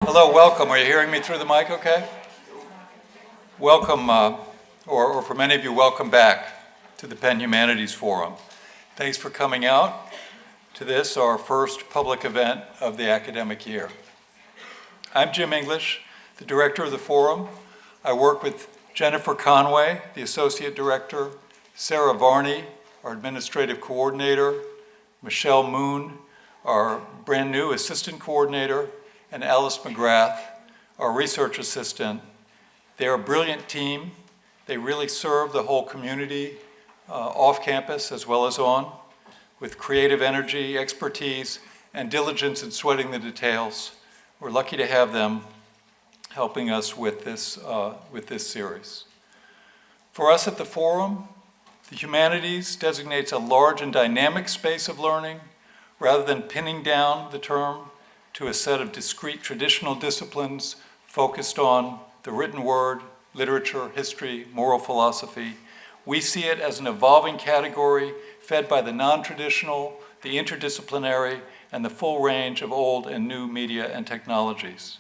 Hello, welcome. Are you hearing me through the mic okay? Welcome, or for many of you, welcome back to the Penn Humanities Forum. Thanks for coming out to this, our first public event of the academic year. I'm Jim English, the director of the forum. I work with Jennifer Conway, the associate director, Sarah Varney, our administrative coordinator, Michelle Moon, our brand new assistant coordinator, and Alice McGrath, our research assistant. They're a brilliant team. They really serve the whole community off campus as well as on, with creative energy, expertise, and diligence in sweating the details. We're lucky to have them helping us with this series. For us at the forum, the humanities designates a large and dynamic space of learning rather than pinning down the term to a set of discrete traditional disciplines focused on the written word, literature, history, moral philosophy. We see it as an evolving category fed by the non-traditional, the interdisciplinary, and the full range of old and new media and technologies.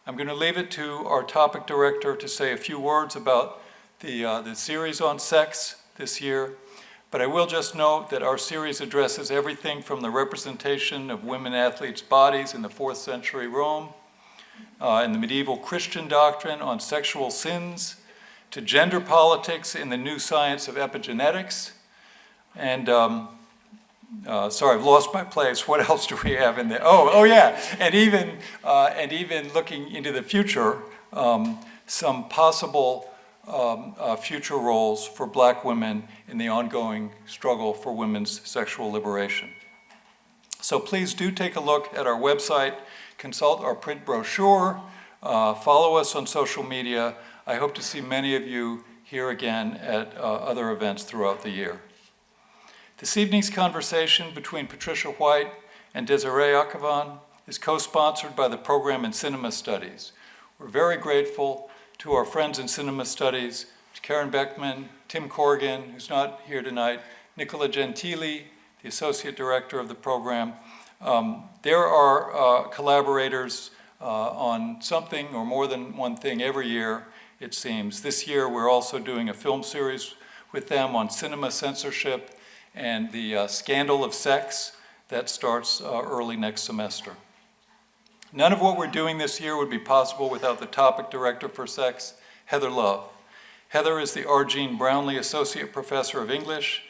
I'm going to leave it to our topic director to say a few words about the series on sex this year. But I will just note that our series addresses everything from the representation of women athletes' bodies in the 4th century Rome, and the medieval Christian doctrine on sexual sins, to gender politics in the new science of epigenetics. And sorry, I've lost my place. What else do we have in there? Oh yeah, and even looking into the future, some possible future roles for Black women in the ongoing struggle for women's sexual liberation. So please do take a look at our website, consult our print brochure, follow us on social media. I hope to see many of you here again at other events throughout the year. This evening's conversation between Patricia White and Desiree Akhavan is co-sponsored by the program in Cinema Studies. We're very grateful to our friends in Cinema Studies, Karen Beckman, Tim Corrigan, who's not here tonight, Nicola Gentili, the Associate Director of the program. There are collaborators on something or more than one thing every year, it seems. This year we're also doing a film series with them on cinema censorship and the scandal of sex that starts early next semester. None of what we're doing this year would be possible without the topic director for sex, Heather Love. Heather is the R. Gene Brownlee Associate Professor of English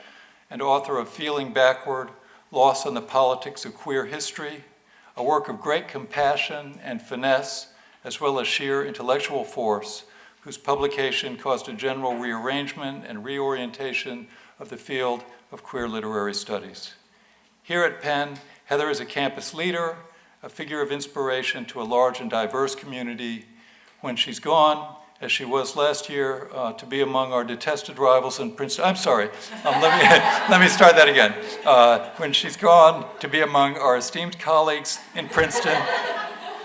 and author of Feeling Backward, Loss on the Politics of Queer History, a work of great compassion and finesse, as well as sheer intellectual force, whose publication caused a general rearrangement and reorientation of the field of queer literary studies. Here at Penn, Heather is a campus leader, a figure of inspiration to a large and diverse community. When she's gone, as she was last year, to be among our detested rivals in Princeton. I'm sorry, let me start that again. When she's gone, to be among our esteemed colleagues in Princeton,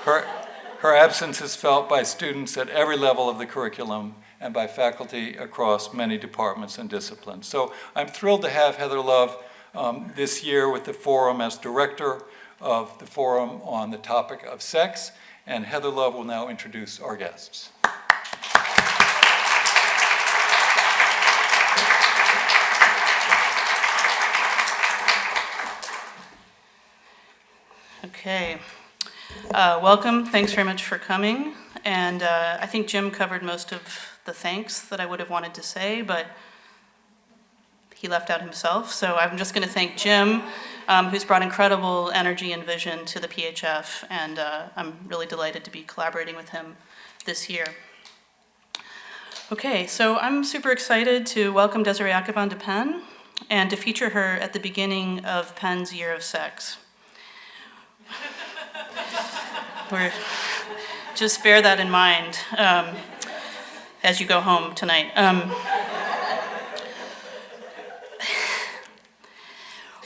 her absence is felt by students at every level of the curriculum and by faculty across many departments and disciplines. So I'm thrilled to have Heather Love this year with the forum as director of the forum on the topic of sex, and Heather Love will now introduce our guests. Okay, welcome. Thanks very much for coming. And I think Jim covered most of the thanks that I would have wanted to say, but he left out himself. So I'm just going to thank Jim, who's brought incredible energy and vision to the PHF, and I'm really delighted to be collaborating with him this year. Okay, so I'm super excited to welcome Desiree Akhavan to Penn and to feature her at the beginning of Penn's Year of Sex. Just bear that in mind as you go home tonight.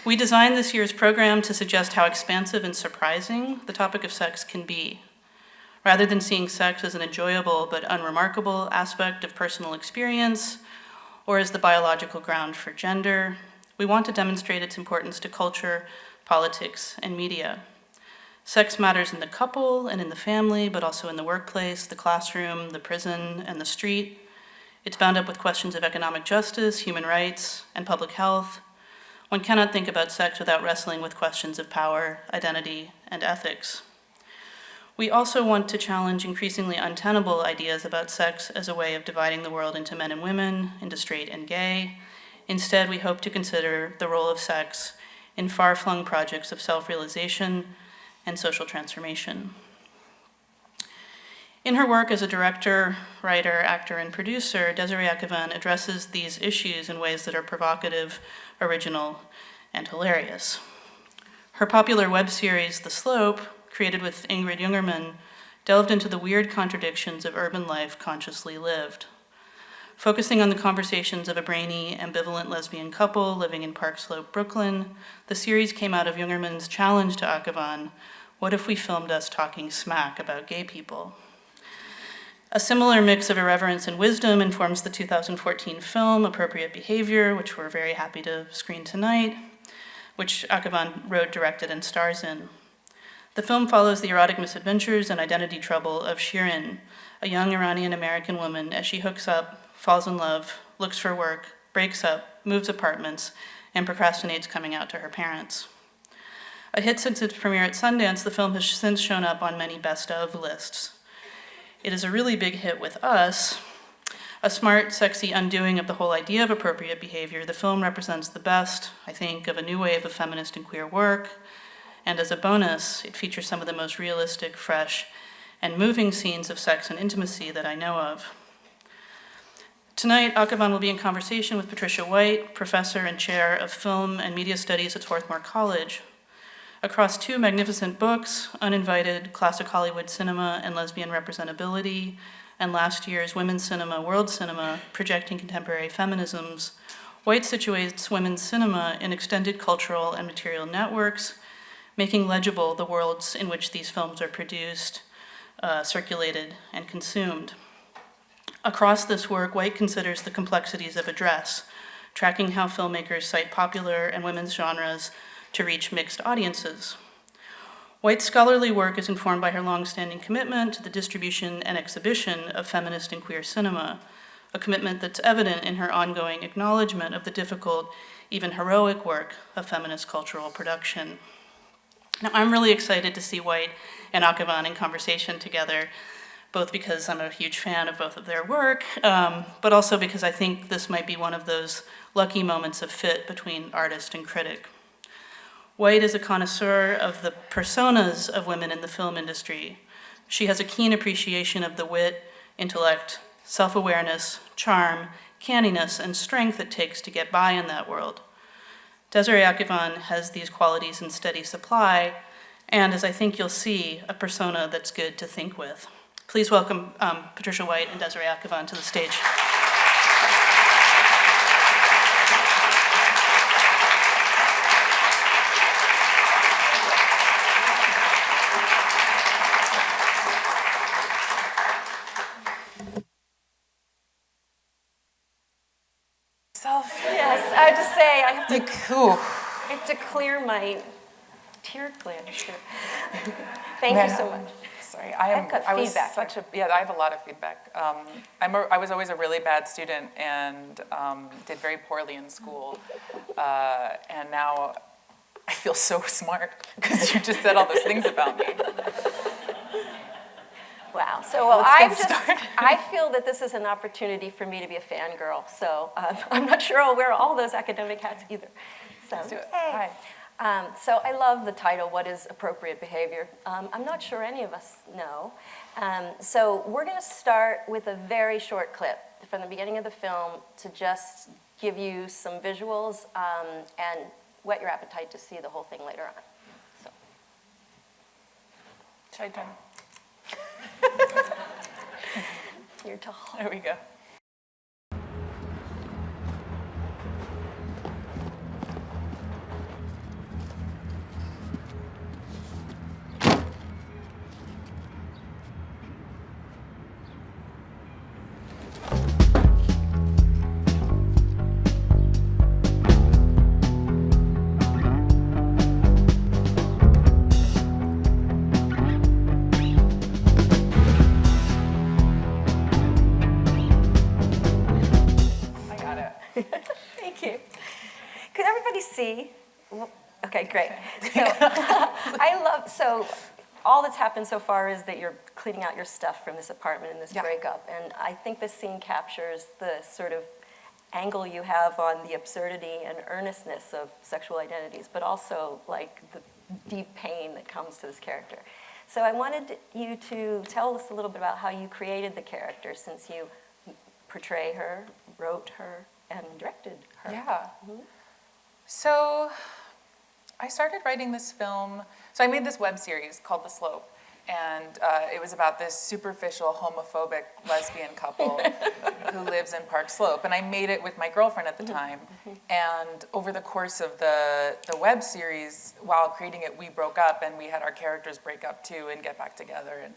We designed this year's program to suggest how expansive and surprising the topic of sex can be. Rather than seeing sex as an enjoyable but unremarkable aspect of personal experience or as the biological ground for gender, we want to demonstrate its importance to culture, politics, and media. Sex matters in the couple and in the family, but also in the workplace, the classroom, the prison, and the street. It's bound up with questions of economic justice, human rights, and public health. One cannot think about sex without wrestling with questions of power, identity, and ethics. We also want to challenge increasingly untenable ideas about sex as a way of dividing the world into men and women, into straight and gay. Instead, we hope to consider the role of sex in far-flung projects of self-realization and social transformation. In her work as a director, writer, actor, and producer, Desiree Akhavan addresses these issues in ways that are provocative, original, and hilarious. Her popular web series, The Slope, created with Ingrid Jungermann, delved into the weird contradictions of urban life consciously lived. Focusing on the conversations of a brainy, ambivalent lesbian couple living in Park Slope, Brooklyn, the series came out of Jungermann's challenge to Akhavan: what if we filmed us talking smack about gay people? A similar mix of irreverence and wisdom informs the 2014 film Appropriate Behavior, which we're very happy to screen tonight, which Akhavan wrote, directed, and stars in. The film follows the erotic misadventures and identity trouble of Shirin, a young Iranian-American woman, as she hooks up, falls in love, looks for work, breaks up, moves apartments, and procrastinates coming out to her parents. A hit since its premiere at Sundance, the film has since shown up on many best-of lists. It is a really big hit with us. A smart, sexy undoing of the whole idea of appropriate behavior, the film represents the best, I think, of a new wave of feminist and queer work. And as a bonus, it features some of the most realistic, fresh, and moving scenes of sex and intimacy that I know of. Tonight, Akhavan will be in conversation with Patricia White, professor and chair of film and media studies at Swarthmore College. Across two magnificent books, Uninvited, Classic Hollywood Cinema and Lesbian Representability, and last year's Women's Cinema, World Cinema, Projecting Contemporary Feminisms, White situates women's cinema in extended cultural and material networks, making legible the worlds in which these films are produced, circulated, and consumed. Across this work, White considers the complexities of address, tracking how filmmakers cite popular and women's genres to reach mixed audiences. White's scholarly work is informed by her long-standing commitment to the distribution and exhibition of feminist and queer cinema, a commitment that's evident in her ongoing acknowledgement of the difficult, even heroic work of feminist cultural production. Now, I'm really excited to see White and Akhavan in conversation together, both because I'm a huge fan of both of their work, but also because I think this might be one of those lucky moments of fit between artist and critic. White is a connoisseur of the personas of women in the film industry. She has a keen appreciation of the wit, intellect, self-awareness, charm, canniness, and strength it takes to get by in that world. Desiree Akhavan has these qualities in steady supply, and as I think you'll see, a persona that's good to think with. Please welcome Patricia White and Desiree Akhavan to the stage. Yes, I have to say, I have to clear my tear gland here. Thank you so much. Sorry, I've got I was feedback. such a, yeah, I have a lot of feedback. I was always a really bad student and did very poorly in school. And now I feel so smart because you just said all those things about me. Wow. So I feel that this is an opportunity for me to be a fangirl. So I'm not sure I'll wear all those academic hats either. So, Let's do it. hey. Hi. So I love the title, What is Appropriate Behavior? I'm not sure any of us know. So we're going to start with a very short clip from the beginning of the film to just give you some visuals and whet your appetite to see the whole thing later on. So. Should I turn? You're tall. There we go. Thank you. Could everybody see? Okay, great. So so all that's happened so far is that you're cleaning out your stuff from this apartment in this breakup. And I think this scene captures the sort of angle you have on the absurdity and earnestness of sexual identities, but also like the deep pain that comes to this character. So I wanted you to tell us a little bit about how you created the character, since you portray her, wrote her, and directed her. Yeah. So I started writing this film. So I made this web series called The Slope. And it was about this superficial, homophobic lesbian couple who lives in Park Slope. And I made it with my girlfriend at the time. And over the course of the web series, while creating it, we broke up, and we had our characters break up too and get back together. And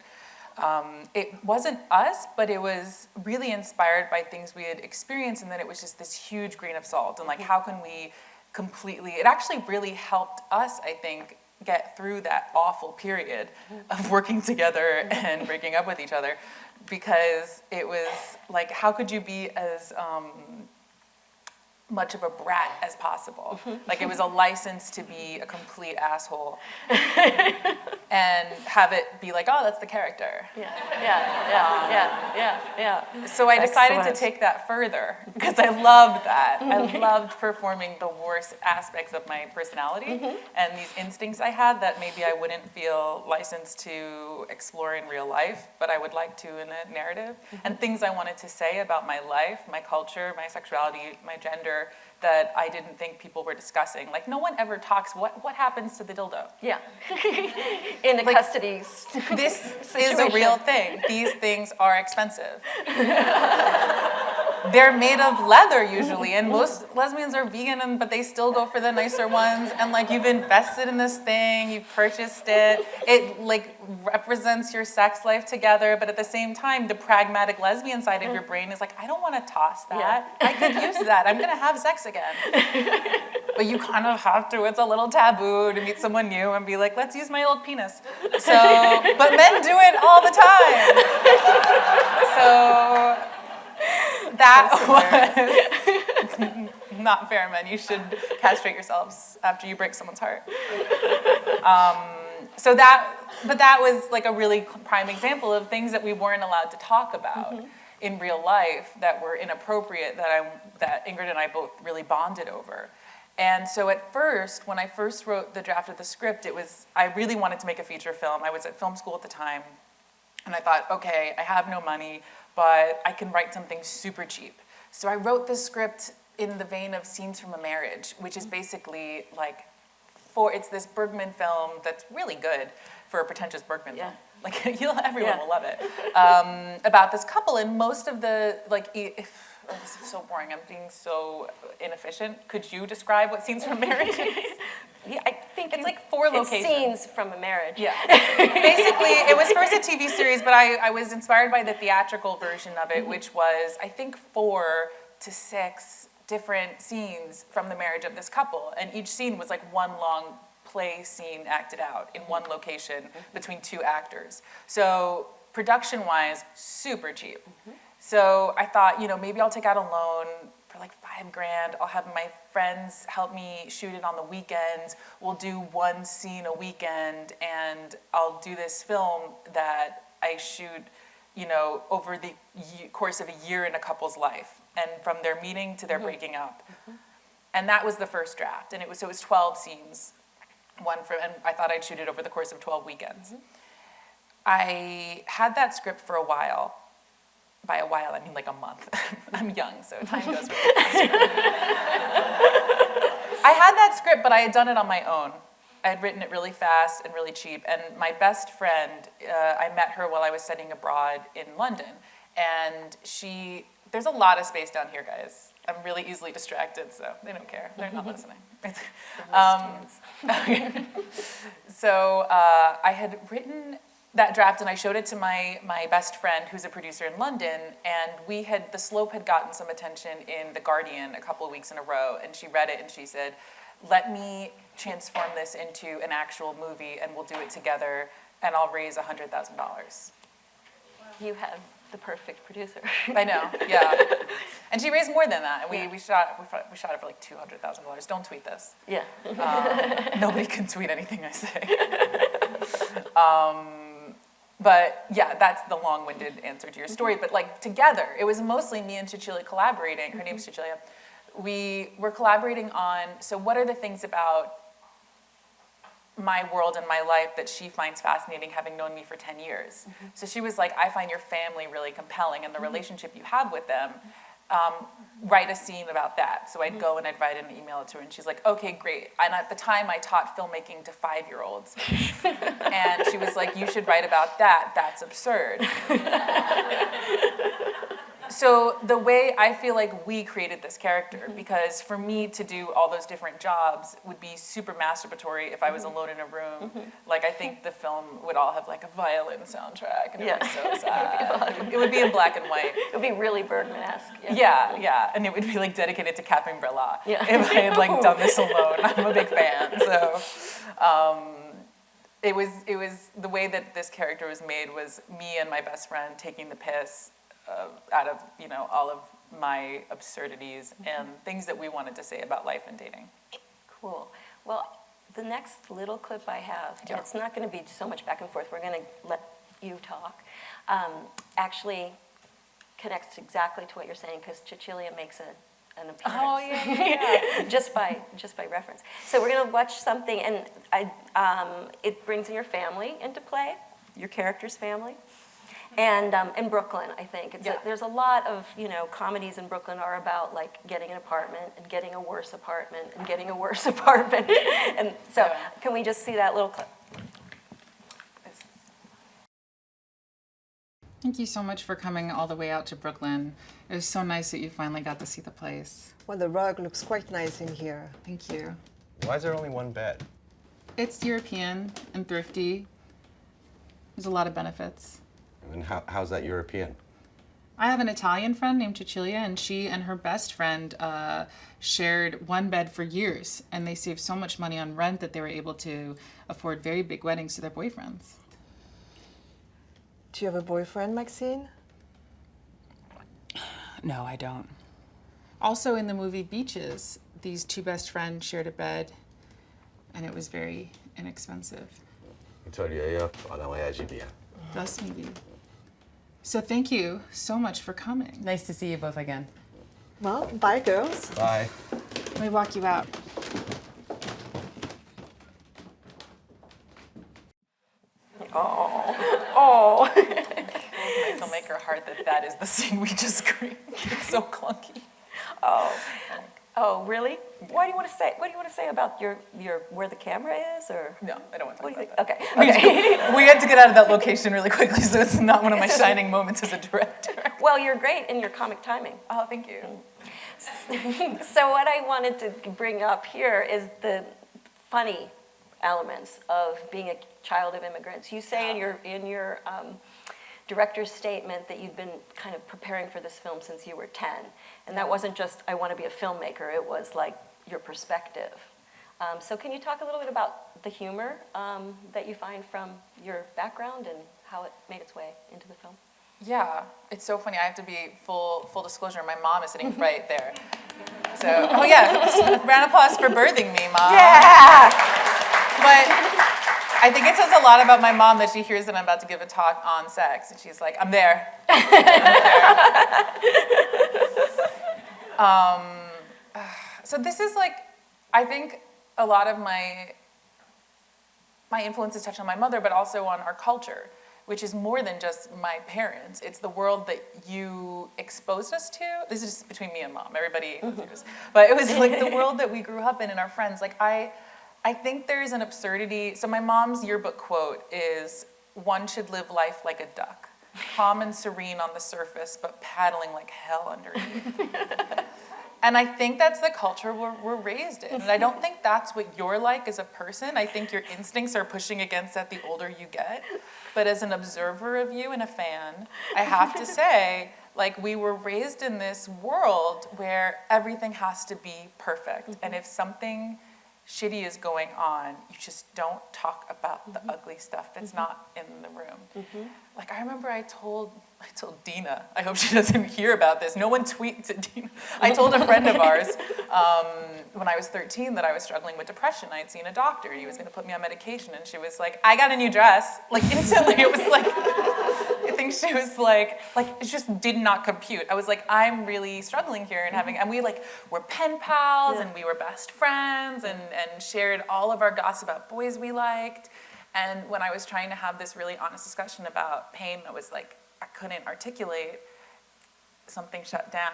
it wasn't us, but it was really inspired by things we had experienced. And then it was just this huge grain of salt. And like, how can we completely, it actually really helped us, I think, get through that awful period of working together and breaking up with each other, because it was like, how could you be as much of a brat as possible? Like, it was a license to be a complete asshole and have it be like, oh, that's the character. So I decided to take that further, because I loved that. I loved performing the worst aspects of my personality and these instincts I had that maybe I wouldn't feel licensed to explore in real life, but I would like to in a narrative. And things I wanted to say about my life, my culture, my sexuality, my gender, that I didn't think people were discussing. Like, no one ever talks, what happens to the dildo? Yeah. In the custody This situation. is a real thing. These things are expensive. They're made of leather usually, and most lesbians are vegan, but they still go for the nicer ones. And like, you've invested in this thing, you've purchased it. It like represents your sex life together, but at the same time, the pragmatic lesbian side of your brain is like, I don't want to toss that. I could use that. I'm gonna have sex again. But you kind of have to. It's a little taboo to meet someone new and be like, let's use my old penis. So, but men do it all the time. So that was not fair, men. You should castrate yourselves after you break someone's heart. But that was like a really prime example of things that we weren't allowed to talk about in real life that were inappropriate, that Ingrid and I both really bonded over. And so at first, when I first wrote the draft of the script, I really wanted to make a feature film. I was at film school at the time, and I thought, okay, I have no money, but I can write something super cheap. So I wrote this script in the vein of Scenes from a Marriage, which is basically like, it's this Bergman film that's really good for a pretentious Bergman film. Like, everyone will love it. About this couple, and most of the, like, this is so boring, I'm being so inefficient. Could you describe what Scenes from a Marriage is? Yeah, I think it's like 4 locations. It's scenes from a marriage. Yeah. Basically, it was first a TV series, but I was inspired by the theatrical version of it, which was, I think, 4 to 6 different scenes from the marriage of this couple. And each scene was like one long play scene acted out in one location between 2 actors. So production-wise, super cheap. So I thought, maybe I'll take out a loan for like $5,000. I'll have my friends help me shoot it on the weekends. We'll do 1 scene a weekend, and I'll do this film that I shoot, over the course of a year in a couple's life, and from their meeting to their breaking up. And that was the first draft, and it was 12 scenes, and I thought I'd shoot it over the course of 12 weekends. I had that script for a while. By a while, I mean like a month. I'm young, so time goes really fast. I had that script, but I had done it on my own. I had written it really fast and really cheap. And my best friend, I met her while I was studying abroad in London. And there's a lot of space down here, guys. I'm really easily distracted, so they don't care. They're not listening. So I had written that draft, and I showed it to my best friend, who's a producer in London, and The Slope had gotten some attention in The Guardian a couple of weeks in a row, and she read it and she said, let me transform this into an actual movie, and we'll do it together, and I'll raise $100,000. You have the perfect producer. I know, yeah. And she raised more than that. And we shot it for like $200,000. Don't tweet this. Yeah. Nobody can tweet anything I say. But yeah, that's the long-winded answer to your story. But like together, it was mostly me and Cecilia collaborating. Her name's Cecilia. We were collaborating on, so what are the things about my world and my life that she finds fascinating, having known me for 10 years. So she was like, I find your family really compelling and the relationship you have with them. Write a scene about that. So I'd go and I'd write it and email it to her, and she's like, okay, great. And at the time, I taught filmmaking to 5-year-olds. And she was like, you should write about that. That's absurd. So the way I feel like we created this character, because for me to do all those different jobs would be super masturbatory if I was alone in a room. Like I think the film would all have like a violin soundtrack, and it would be so sad. It would be in black and white. It would be really Bergman-esque. Yeah, and it would be like dedicated to Catherine Breillat. If I had like done this alone, I'm a big fan. So it was the way that this character was made was me and my best friend taking the piss out of all of my absurdities and things that we wanted to say about life and dating. Cool. Well, the next little clip I have, and it's not going to be so much back and forth, we're going to let you talk, actually connects exactly to what you're saying, because Cecilia makes an appearance. Oh, yeah. just by reference. So we're going to watch something, and it brings in your family into play, your character's family. And in Brooklyn, I think. There's a lot of, comedies in Brooklyn are about, like, getting an apartment and getting a worse apartment and getting a worse apartment. And so can we just see that little clip? Thank you so much for coming all the way out to Brooklyn. It was so nice that you finally got to see the place. Well, the rug looks quite nice in here. Thank you. Why is there only one bed? It's European and thrifty. There's a lot of benefits. And how's that European? I have an Italian friend named Cecilia, and she and her best friend shared one bed for years, and they saved so much money on rent that they were able to afford very big weddings to their boyfriends. Do you have a boyfriend, Maxine? No, I don't. Also in the movie Beaches, these two best friends shared a bed, and it was very inexpensive. Thus maybe. So thank you so much for coming. Nice to see you both again. Well, bye, girls. Bye. Let me walk you out. Oh. My filmmaker heart that is the scene we just screened. It's so clunky. Oh, really? What do you want to say about your where the camera is, or? No, I don't want to talk What do you about think? that. Okay. We had to get out of that location really quickly, so it's not one of my shining moments as a director. Well, you're great in your comic timing. Oh, thank you. So what I wanted to bring up here is the funny elements of being a child of immigrants. You say in your director's statement that you'd been kind of preparing for this film since you were 10. And that wasn't just, I want to be a filmmaker, it was like your perspective. So can you talk a little bit about the humor that you find from your background and how it made its way into the film? Yeah, it's so funny. I have to be full disclosure. My mom is sitting right there. So, oh yeah, round of applause for birthing me, Mom. Yeah! But I think it says a lot about my mom that she hears that I'm about to give a talk on sex, and she's like, I'm there. So this is like, I think a lot of my influences touch on my mother, but also on our culture, which is more than just my parents. It's the world that you exposed us to. This is just between me and Mom, everybody knows. But it was like the world that we grew up in and our friends. Like I think there's an absurdity. So my mom's yearbook quote is, "One should live life like a duck, calm and serene on the surface, but paddling like hell underneath." And I think that's the culture we're raised in. And I don't think that's what you're like as a person. I think your instincts are pushing against that the older you get. But as an observer of you and a fan, I have to say, like, we were raised in this world where everything has to be perfect. And if something shitty is going on, you just don't talk about the ugly stuff that's not in the room. Like, I remember I told I told Dina, I hope she doesn't hear about this. No one tweets at Dina. I told a friend of ours when I was 13 that I was struggling with depression. I had seen a doctor and he was going to put me on medication, and she was like, I got a new dress. Like instantly, it was like, I think she was like it just did not compute. I was like, I'm really struggling here and we like were pen pals and we were best friends and shared all of our gossip about boys we liked. And when I was trying to have this really honest discussion about pain that was like, I couldn't articulate, something shut down.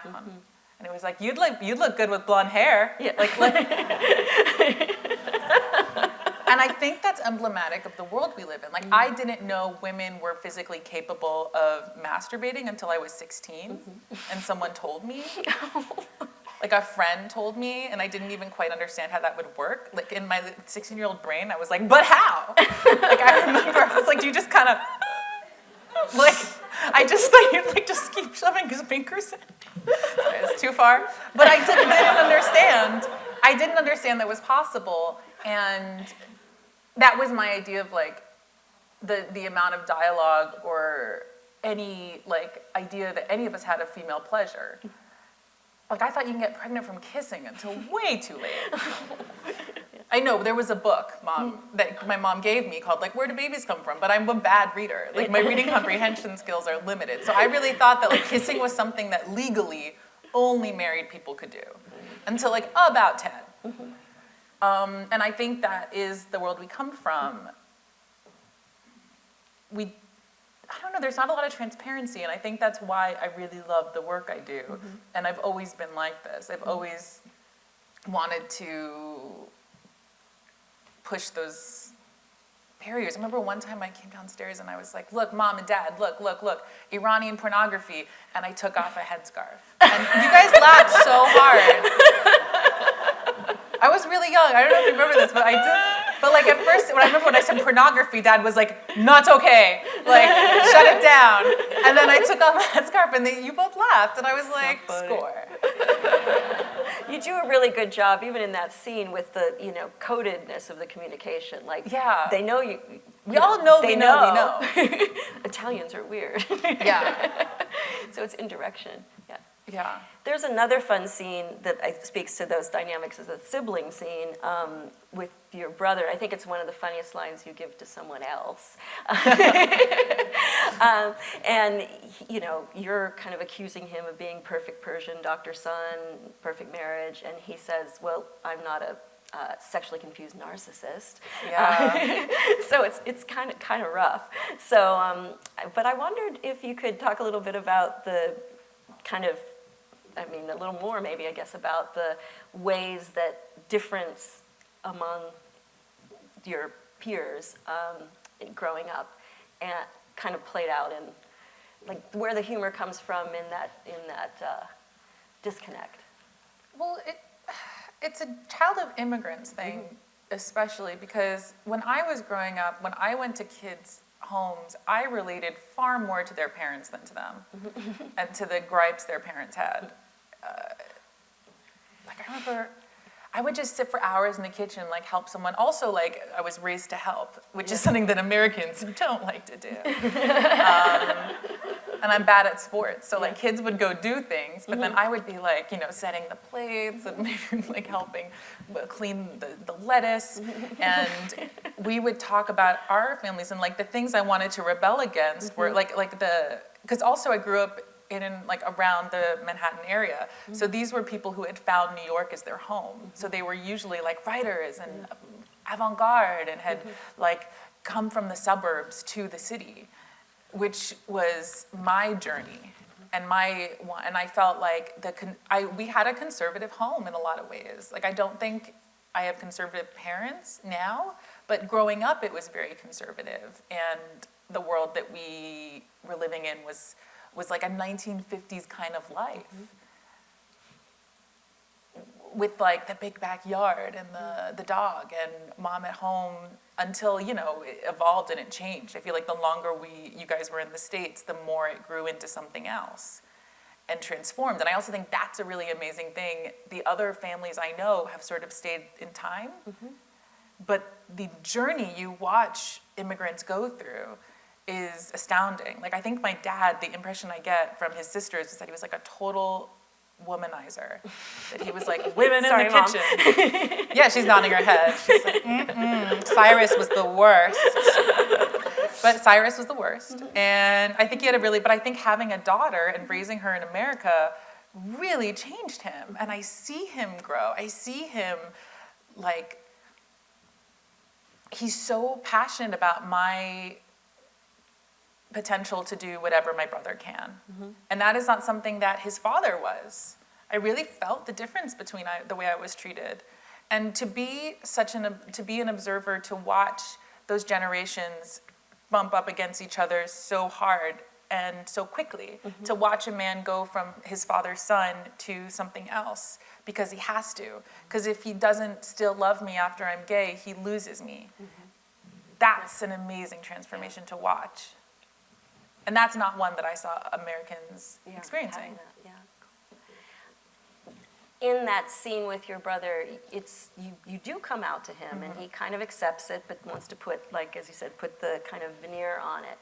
And it was like, you'd look good with blonde hair. Yeah. Like and I think that's emblematic of the world we live in. Like, I didn't know women were physically capable of masturbating until I was 16, and someone told me. Like, a friend told me, and I didn't even quite understand how that would work. Like, in my 16-year-old brain, I was like, but how? Like, I remember, I was like, do you just kind of, like, I just, like, just keep shoving his fingers in? It's too far. But I didn't understand. I didn't understand that was possible, and that was my idea of, like, the amount of dialogue or any, like, idea that any of us had of female pleasure. Like, I thought you can get pregnant from kissing until way too late. I know, there was a book, that my mom gave me called, like, Where Do Babies Come From? But I'm a bad reader. Like, my reading comprehension skills are limited. So I really thought that, like, kissing was something that legally only married people could do until, like, about 10. And I think that is the world we come from. I don't know, there's not a lot of transparency, and I think that's why I really love the work I do. And I've always been like this. I've always wanted to push those barriers. I remember one time I came downstairs and I was like, look, Mom and Dad, look, Iranian pornography, and I took off a headscarf. And you guys laughed so hard. I was really young. I don't know if you remember this, but I did. But like at first, when I said pornography, Dad was like, not okay. Like, shut it down. And then I took off my headscarf and you both laughed. And I was like, score. You do a really good job, even in that scene, with the, codedness of the communication. Like, they know you. We all know we know. Italians are weird. Yeah. So it's indirection. Yeah. Yeah. There's another fun scene that speaks to those dynamics, is the sibling scene with your brother. I think it's one of the funniest lines you give to someone else. And, you're kind of accusing him of being perfect Persian, Dr. Son, perfect marriage, and he says, well, I'm not a sexually confused narcissist. Yeah. So it's kind of rough. So, but I wondered if you could talk a little bit about the kind of, a little more maybe, I guess, about the ways that difference among your peers growing up and kind of played out in, like, where the humor comes from in that disconnect. Well, it's a child of immigrants thing, especially because when I was growing up, when I went to kids' homes, I related far more to their parents than to them, and to the gripes their parents had. I remember I would just sit for hours in the kitchen, like, help someone. Also, like, I was raised to help, which is something that Americans don't like to do. And I'm bad at sports, so, like, kids would go do things, but then I would be, like, setting the plates and maybe, like, helping clean the lettuce. And we would talk about our families, and, like, the things I wanted to rebel against were, because also I grew up in like around the Manhattan area. So these were people who had found New York as their home. So they were usually like writers and avant-garde and had like come from the suburbs to the city, which was my journey. And I felt like we had a conservative home in a lot of ways. Like, I don't think I have conservative parents now, but growing up it was very conservative. And the world that we were living in was like a 1950s kind of life, with like the big backyard and the dog and mom at home, until it evolved and it changed. I feel like the longer you guys were in the States, the more it grew into something else and transformed. And I also think that's a really amazing thing. The other families I know have sort of stayed in time, but the journey you watch immigrants go through is astounding. Like, I think my dad, the impression I get from his sisters is that he was like a total womanizer. That he was like, women Sorry, in the Mom. kitchen. Yeah, she's nodding her head. She's like, Cyrus was the worst. But Cyrus was the worst. And I think he had a really, but I think having a daughter and raising her in America really changed him. And I see him grow. I see him, like, he's so passionate about my potential to do whatever my brother can. And that is not something that his father was. I really felt the difference between the way I was treated. And to be an observer, to watch those generations bump up against each other so hard and so quickly, to watch a man go from his father's son to something else because he has to. Because if he doesn't still love me after I'm gay, he loses me. That's an amazing transformation to watch. And that's not one that I saw Americans experiencing. Having that, in that scene with your brother, it's you do come out to him, and he kind of accepts it, but wants to put, like, as you said, put the kind of veneer on it.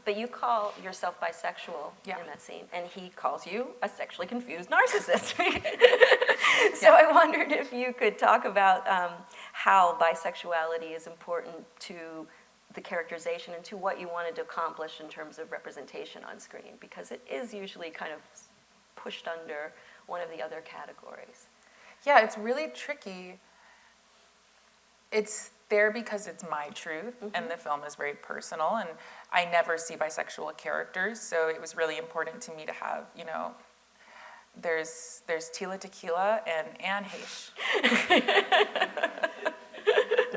But you call yourself bisexual in that scene, and he calls you a sexually confused narcissist. So I wondered if you could talk about how bisexuality is important to the characterization and to what you wanted to accomplish in terms of representation on screen, because it is usually kind of pushed under one of the other categories. Yeah, it's really tricky. It's there because it's my truth, and the film is very personal, and I never see bisexual characters, so it was really important to me to have, you know, there's Tila Tequila and Anne Heche.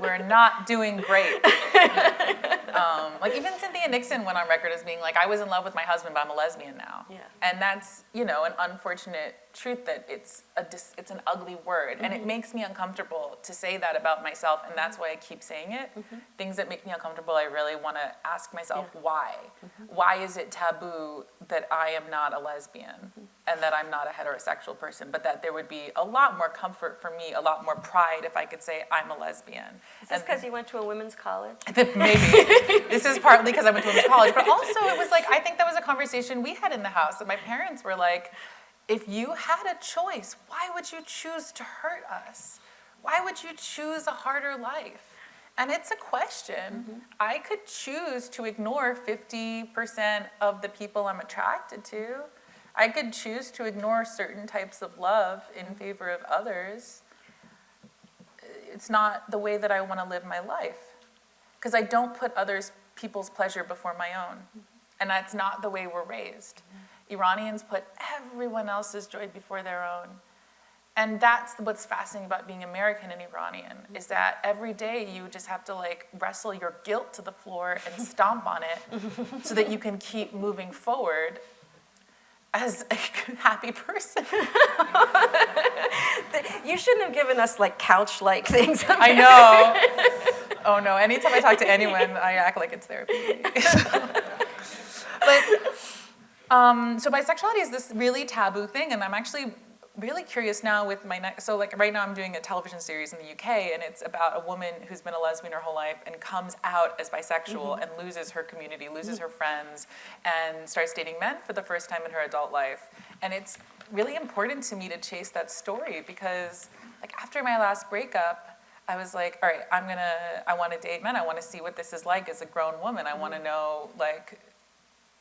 We're not doing great. Like, even Cynthia Nixon went on record as being like, I was in love with my husband, but I'm a lesbian now. Yeah. And that's, you know, an unfortunate truth that it's an ugly word. And it makes me uncomfortable to say that about myself, and that's why I keep saying it. Things that make me uncomfortable, I really want to ask myself, why? Why is it taboo that I am not a lesbian and that I'm not a heterosexual person, but that there would be a lot more comfort for me, a lot more pride if I could say I'm a lesbian. Is this because you went to a women's college? Maybe. This is partly because I went to women's college, but also it was like, I think that was a conversation we had in the house, that my parents were like, if you had a choice, why would you choose to hurt us? Why would you choose a harder life? And it's a question. I could choose to ignore 50% of the people I'm attracted to. I could choose to ignore certain types of love in favor of others. It's not the way that I want to live my life, because I don't put people's pleasure before my own. And that's not the way we're raised. Iranians put everyone else's joy before their own. And that's what's fascinating about being American and Iranian, is that every day you just have to, like, wrestle your guilt to the floor and stomp on it so that you can keep moving forward as a happy person. You shouldn't have given us, like, couch-like things. I know. Oh no, anytime I talk to anyone, I act like it's therapy. But, so bisexuality is this really taboo thing, and I'm actually really curious now with my next, so like right now I'm doing a television series in the UK, and it's about a woman who's been a lesbian her whole life and comes out as bisexual and loses her community, loses her friends, and starts dating men for the first time in her adult life. And it's really important to me to chase that story, because like after my last breakup, I was like, all right, I want to date men. I want to see what this is like as a grown woman. I want to know, like,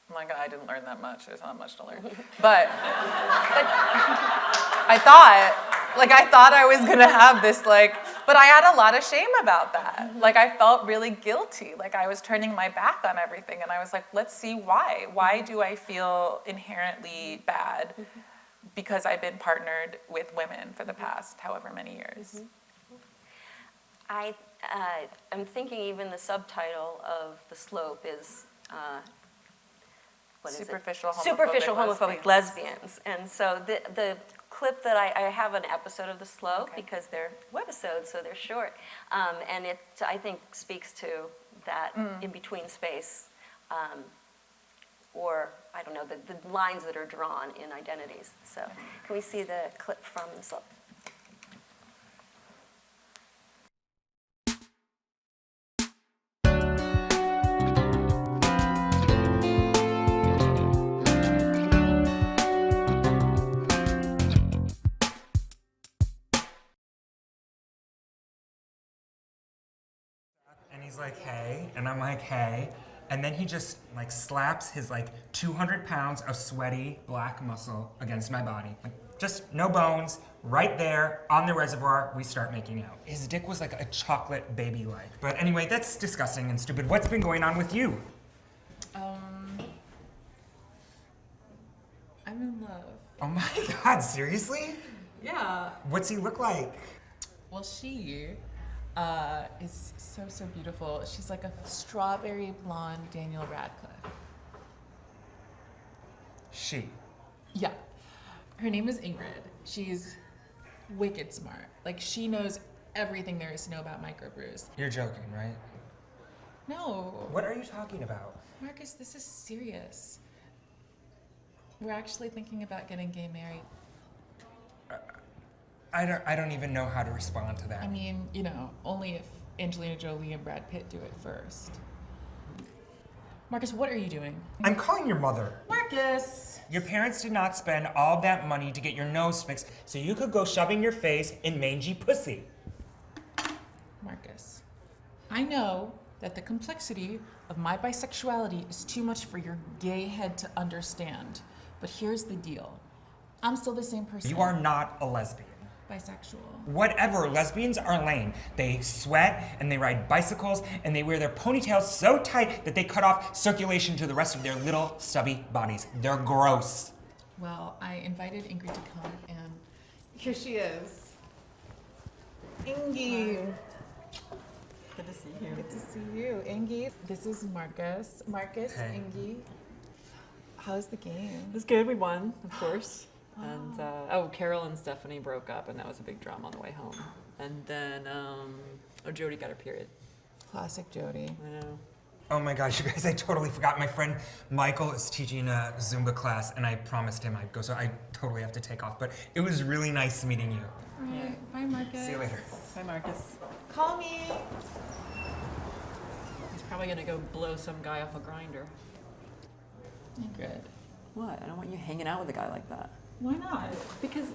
I didn't learn that much. There's not much to learn. But I thought I was going to have this, like, but I had a lot of shame about that. Like, I felt really guilty. Like, I was turning my back on everything. And I was like, let's see why. Why do I feel inherently bad? Because I've been partnered with women for the past however many years. I'm thinking even the subtitle of The Slope is, what is Superficial it? homophobic Superficial homophobic lesbians. lesbians. And so the clip that I have an episode of The Slope, because they're webisodes, so they're short. And it, I think, speaks to that in-between space, or, I don't know, the lines that are drawn in identities. So can we see the clip from The Slope? he's like, hey, and I'm like, hey. And then he just like slaps his like 200 pounds of sweaty black muscle against my body. Like, just no bones, right there on the reservoir, we start making out. His dick was like a chocolate baby-like. But anyway, that's disgusting and stupid. What's been going on with you? I'm in love. Oh my God, seriously? Yeah. What's he look like? Well, she is so beautiful. She's like a strawberry blonde Daniel Radcliffe. She. Yeah. Her name is Ingrid. She's wicked smart. Like, she knows everything there is to know about microbrews. You're joking, right? No. What are you talking about? Marcus, this is serious. We're actually thinking about getting gay married. I don't even know how to respond to that. I mean, you know, only if Angelina Jolie and Brad Pitt do it first. Marcus, what are you doing? I'm calling your mother. Marcus! Your parents did not spend all that money to get your nose fixed so you could go shoving your face in mangy pussy. Marcus, I know that the complexity of my bisexuality is too much for your gay head to understand. But here's the deal. I'm still the same person. You are not a lesbian. Bisexual. Whatever, lesbians are lame. They sweat and they ride bicycles and they wear their ponytails so tight that they cut off circulation to the rest of their little stubby bodies. They're gross. Well, I invited Ingrid to come, and here she is. Ingy. Good to see you. Good to see you, Ingy. This is Marcus. Marcus, Hey. Ingy. How's the game? It was good. We won, of course. And Carol and Stephanie broke up, and that was a big drama on the way home. And then Jody got her period. Classic Jody. I know. Oh my gosh, you guys, I totally forgot. My friend Michael is teaching a Zumba class and I promised him I'd go, so I totally have to take off. But it was really nice meeting you. All right. Bye, Marcus. See you later. Bye, Marcus. Call me. He's probably gonna go blow some guy off a grinder. Ingrid. What? I don't want you hanging out with a guy like that. Why not? Because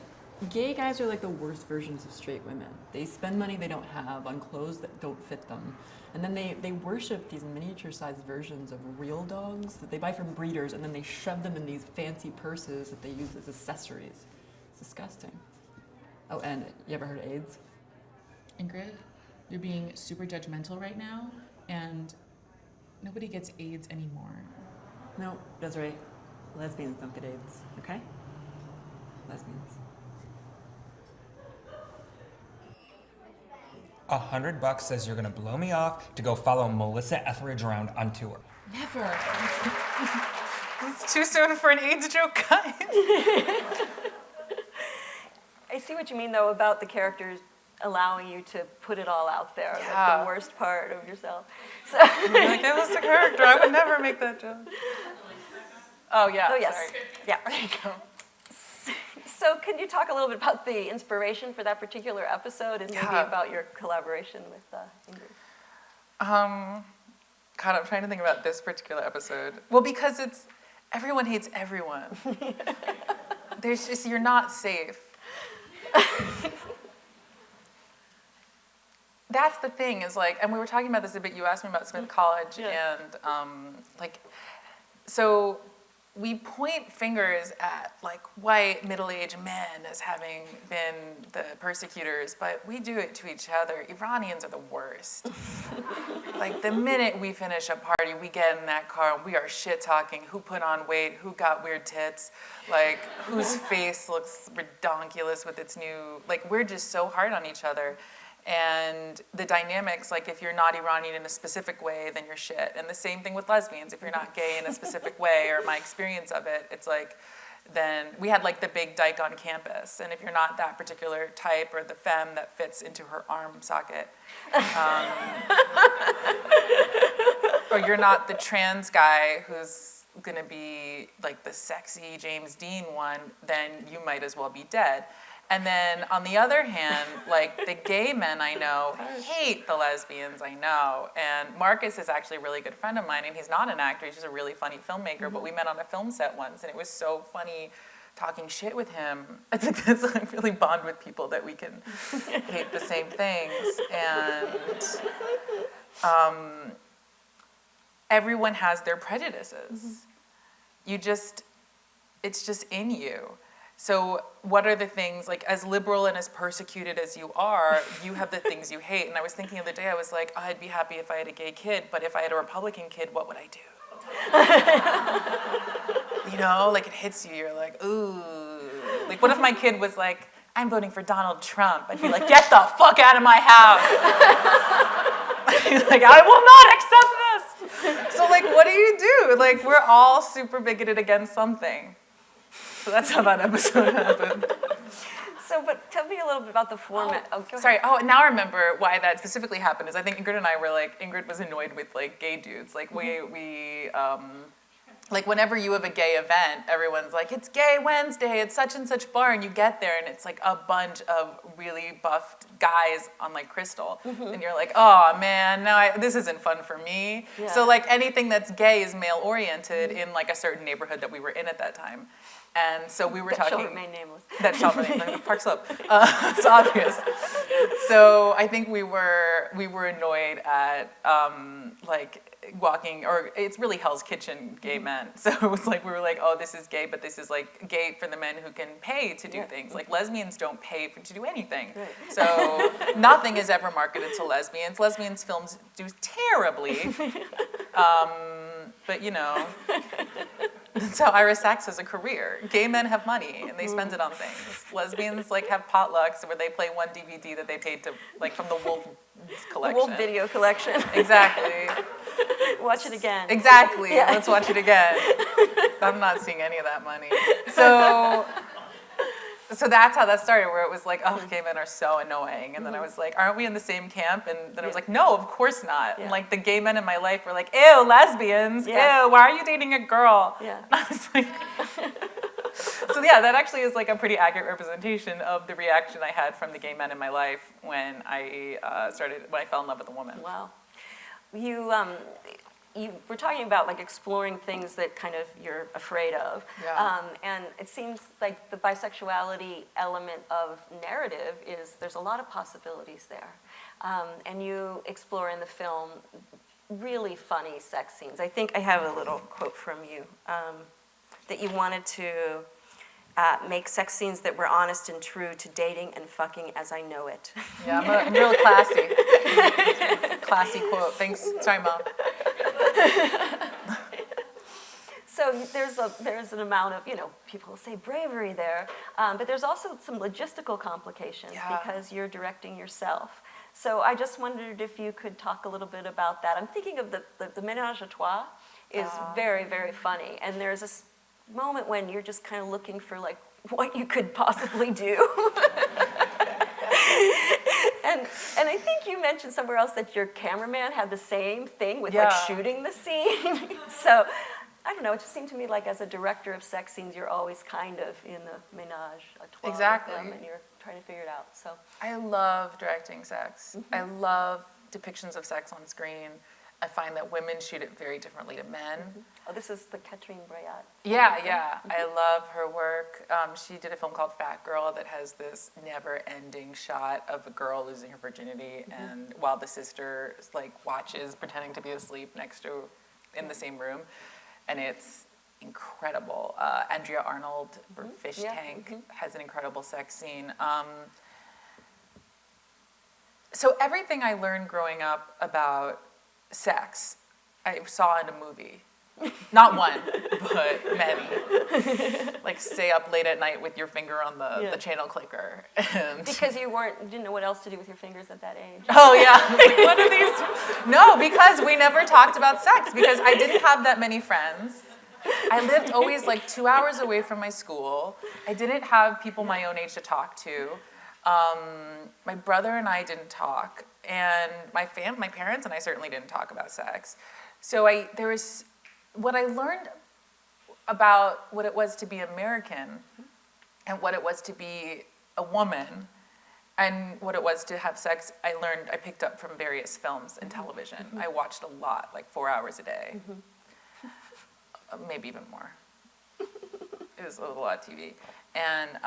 gay guys are like the worst versions of straight women. They spend money they don't have on clothes that don't fit them. And then they worship these miniature-sized versions of real dogs that they buy from breeders, and then they shove them in these fancy purses that they use as accessories. It's disgusting. Oh, and you ever heard of AIDS? Ingrid, you're being super judgmental right now, and nobody gets AIDS anymore. No, Desiree. Lesbians don't get AIDS, okay? Lesbians. $100 says you're gonna blow me off to go follow Melissa Etheridge around on tour. Never. It's too soon for an AIDS joke, guys. I see what you mean, though, about the characters allowing you to put it all out there, like Yeah. the worst part of yourself. So, Like, that was the character. I would never make that joke. Oh, yeah. oh yes, Sorry. yeah. There you go. So, can you talk a little bit about the inspiration for that particular episode, and maybe Yeah. about your collaboration with Ingrid? God, I'm trying to think about this particular episode. Well, because it's everyone hates everyone. There's just, you're not safe. That's the thing, is like, and we were talking about this a bit, you asked me about Smith College, Yeah. and so we point fingers at like white middle-aged men as having been the persecutors, but we do it to each other. Iranians are the worst. Like, the minute we finish a party, we get in that car and we are shit-talking who put on weight, who got weird tits, like whose face looks redonkulous with its new, like, we're just so hard on each other. And the dynamics, like, if you're not Iranian in a specific way, then you're shit. And the same thing with lesbians. If you're not gay in a specific way, or my experience of it, it's like, then we had like the big dyke on campus. And if you're not that particular type, or the femme that fits into her arm socket, or you're not the trans guy who's gonna be like the sexy James Dean one, then you might as well be dead. And then on the other hand, like, the gay men I know hate the lesbians I know. And Marcus is actually a really good friend of mine, and he's not an actor, he's just a really funny filmmaker, but we met on a film set once, and it was so funny talking shit with him. I think that's like really bond with people, that we can hate the same things. And everyone has their prejudices. It's just in you. So what are the things, like, as liberal and as persecuted as you are, you have the things you hate. And I was thinking the other day, I was like, oh, I'd be happy if I had a gay kid, but if I had a Republican kid, what would I do? You know, like, it hits you, you're like, ooh. Like, what if my kid was like, I'm voting for Donald Trump? I'd be like, get the fuck out of my house. Like, I will not accept this. So, like, what do you do? Like, we're all super bigoted against something. So that's how that episode happened. So, but tell me a little bit about the format. Oh, go ahead. Sorry. Oh, now I remember why that specifically happened. Is I think Ingrid and I were like, Ingrid was annoyed with like gay dudes. Like we like whenever you have a gay event, everyone's like, it's Gay Wednesday, it's such and such bar, and you get there and it's like a bunch of really buffed guys on like Crystal, and you're like, oh man, this isn't fun for me. Yeah. So like anything that's gay is male oriented in like a certain neighborhood that we were in at that time. And so we were That talking. shall remain nameless. That shall remain nameless. Park Slope. It's obvious. So I think we were annoyed at like walking, or it's really Hell's Kitchen gay men. So it was like we were like, oh, this is gay, but this is like gay for the men who can pay to do things. Like lesbians don't pay to do anything. Right. So nothing is ever marketed to lesbians. Lesbians films do terribly. But you know. That's how Ira Sachs has a career. Gay men have money and they spend it on things. Lesbians like have potlucks where they play one DVD that they paid to, like from the Wolf collection. The Wolf video collection. Exactly. Watch it again. Exactly. Yeah. Let's watch it again. I'm not seeing any of that money. So that's how that started, where it was like, oh, gay men are so annoying. And then I was like, aren't we in the same camp? And then I was like, no, of course not. Yeah. And like the gay men in my life were like, ew, lesbians. Yeah. Ew, why are you dating a girl? Yeah. And I was like, so yeah, that actually is like a pretty accurate representation of the reaction I had from the gay men in my life when I fell in love with a woman. Wow. You were talking about like exploring things that kind of you're afraid of. Yeah. And it seems like the bisexuality element of narrative is there's a lot of possibilities there. And you explore in the film really funny sex scenes. I think I have a little quote from you that you wanted to make sex scenes that were honest and true to dating and fucking as I know it. Yeah, I'm real classy. Classy quote. Thanks. Sorry, Mom. So there's an amount of, people say bravery there, but there's also some logistical complications because you're directing yourself. So I just wondered if you could talk a little bit about that. I'm thinking of the ménage à trois is very, very funny, and there's this moment when you're just kind of looking for like what you could possibly do. And I think you mentioned somewhere else that your cameraman had the same thing with like shooting the scene. So I don't know, it just seemed to me like as a director of sex scenes, you're always kind of in the ménage à trois Exactly. with them, and you're trying to figure it out. So I love directing sex. I love depictions of sex on screen. I find that women shoot it very differently to men. Oh, this is the Catherine Breillat. Yeah. I love her work. She did a film called Fat Girl that has this never-ending shot of a girl losing her virginity, and while the sister like watches, pretending to be asleep next to, in the same room, and it's incredible. Andrea Arnold for Fish Tank has an incredible sex scene. So everything I learned growing up about sex, I saw in a movie. Not one, but many. Like stay up late at night with your finger on the channel clicker. And Because you didn't know what else to do with your fingers at that age. oh yeah, like, what are these? No, because we never talked about sex, because I didn't have that many friends. I lived always like 2 hours away from my school. I didn't have people my own age to talk to. My brother and I didn't talk, and my parents and I certainly didn't talk about sex. So what I learned about what it was to be American, and what it was to be a woman, and what it was to have sex, I picked up from various films and television. I watched a lot, like 4 hours a day, maybe even more. It was a lot of TV, and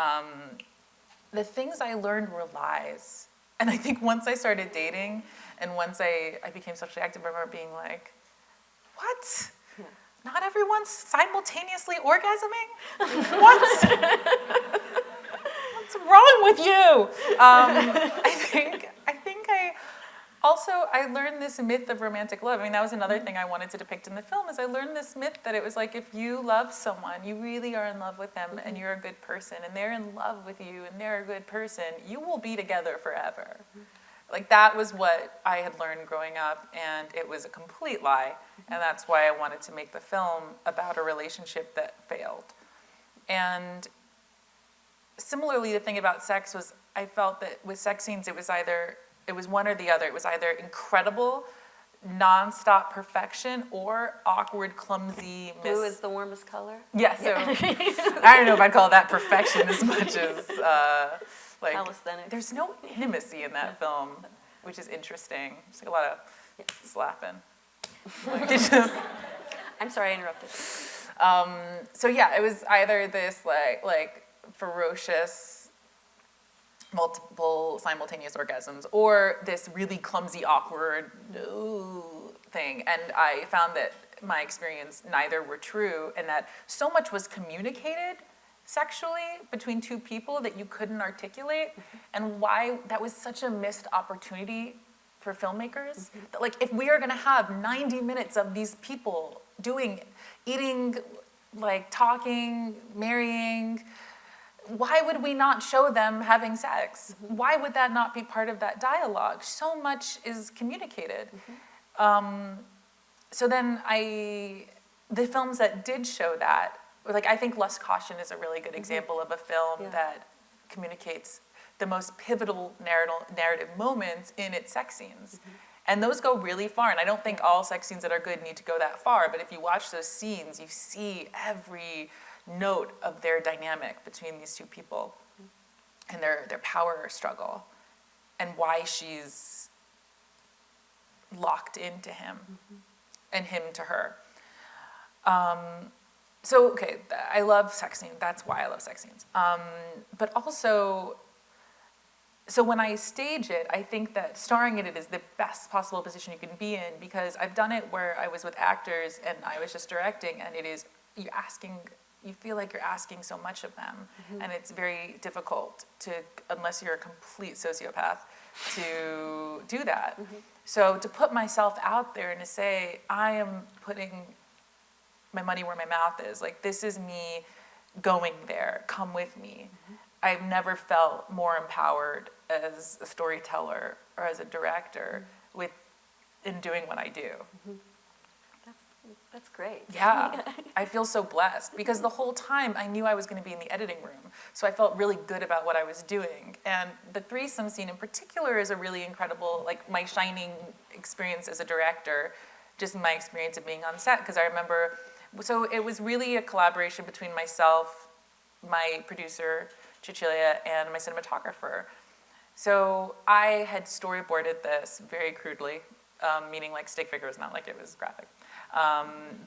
the things I learned were lies. And I think once I started dating and once I became sexually active, I remember being like, what? Not everyone's simultaneously orgasming? What? What's wrong with you? I learned this myth of romantic love. I mean, that was another thing I wanted to depict in the film, is I learned this myth that it was like, if you love someone, you really are in love with them, and you're a good person, and they're in love with you, and they're a good person, you will be together forever. Like, that was what I had learned growing up, and it was a complete lie, and that's why I wanted to make the film about a relationship that failed. And similarly, the thing about sex was, I felt that with sex scenes, it was one or the other. It was either incredible, nonstop perfection, or awkward, clumsy Blue is the warmest color. Yeah, so I don't know if I'd call that perfection as much as like Calisthenics. there's no intimacy in that film, which is interesting. There's like a lot of slapping. Like, it's just, I'm sorry I interrupted. so yeah, it was either this like ferocious, multiple simultaneous orgasms, or this really clumsy, awkward thing. And I found that my experience, neither were true, and that so much was communicated sexually between two people that you couldn't articulate, and why that was such a missed opportunity for filmmakers. That, like, if we are gonna have 90 minutes of these people eating, like, talking, marrying, why would we not show them having sex? Why would that not be part of that dialogue? So much is communicated. So then the films that did show that, like, I think Lust, Caution is a really good example of a film that communicates the most pivotal narrative moments in its sex scenes. And those go really far, and I don't think all sex scenes that are good need to go that far, but if you watch those scenes, you see every note of their dynamic between these two people and their power struggle, and why she's locked into him and him to her. So, okay, I love sex scenes. That's why I love sex scenes. But also, so when I stage it, I think that starring in it is the best possible position you can be in, because I've done it where I was with actors and I was just directing, and it is, you feel like you're asking so much of them, and it's very difficult to, unless you're a complete sociopath, to do that. So to put myself out there and to say, I am putting my money where my mouth is, like, this is me going there, come with me. I've never felt more empowered as a storyteller or as a director in doing what I do. That's great. Yeah, I feel so blessed, because the whole time I knew I was going to be in the editing room, so I felt really good about what I was doing. And the threesome scene in particular is a really incredible, like, my shining experience as a director, just my experience of being on set, because I remember, so it was really a collaboration between myself, my producer, Cecilia, and my cinematographer. So I had storyboarded this very crudely, meaning like stick figures, not like it was graphic.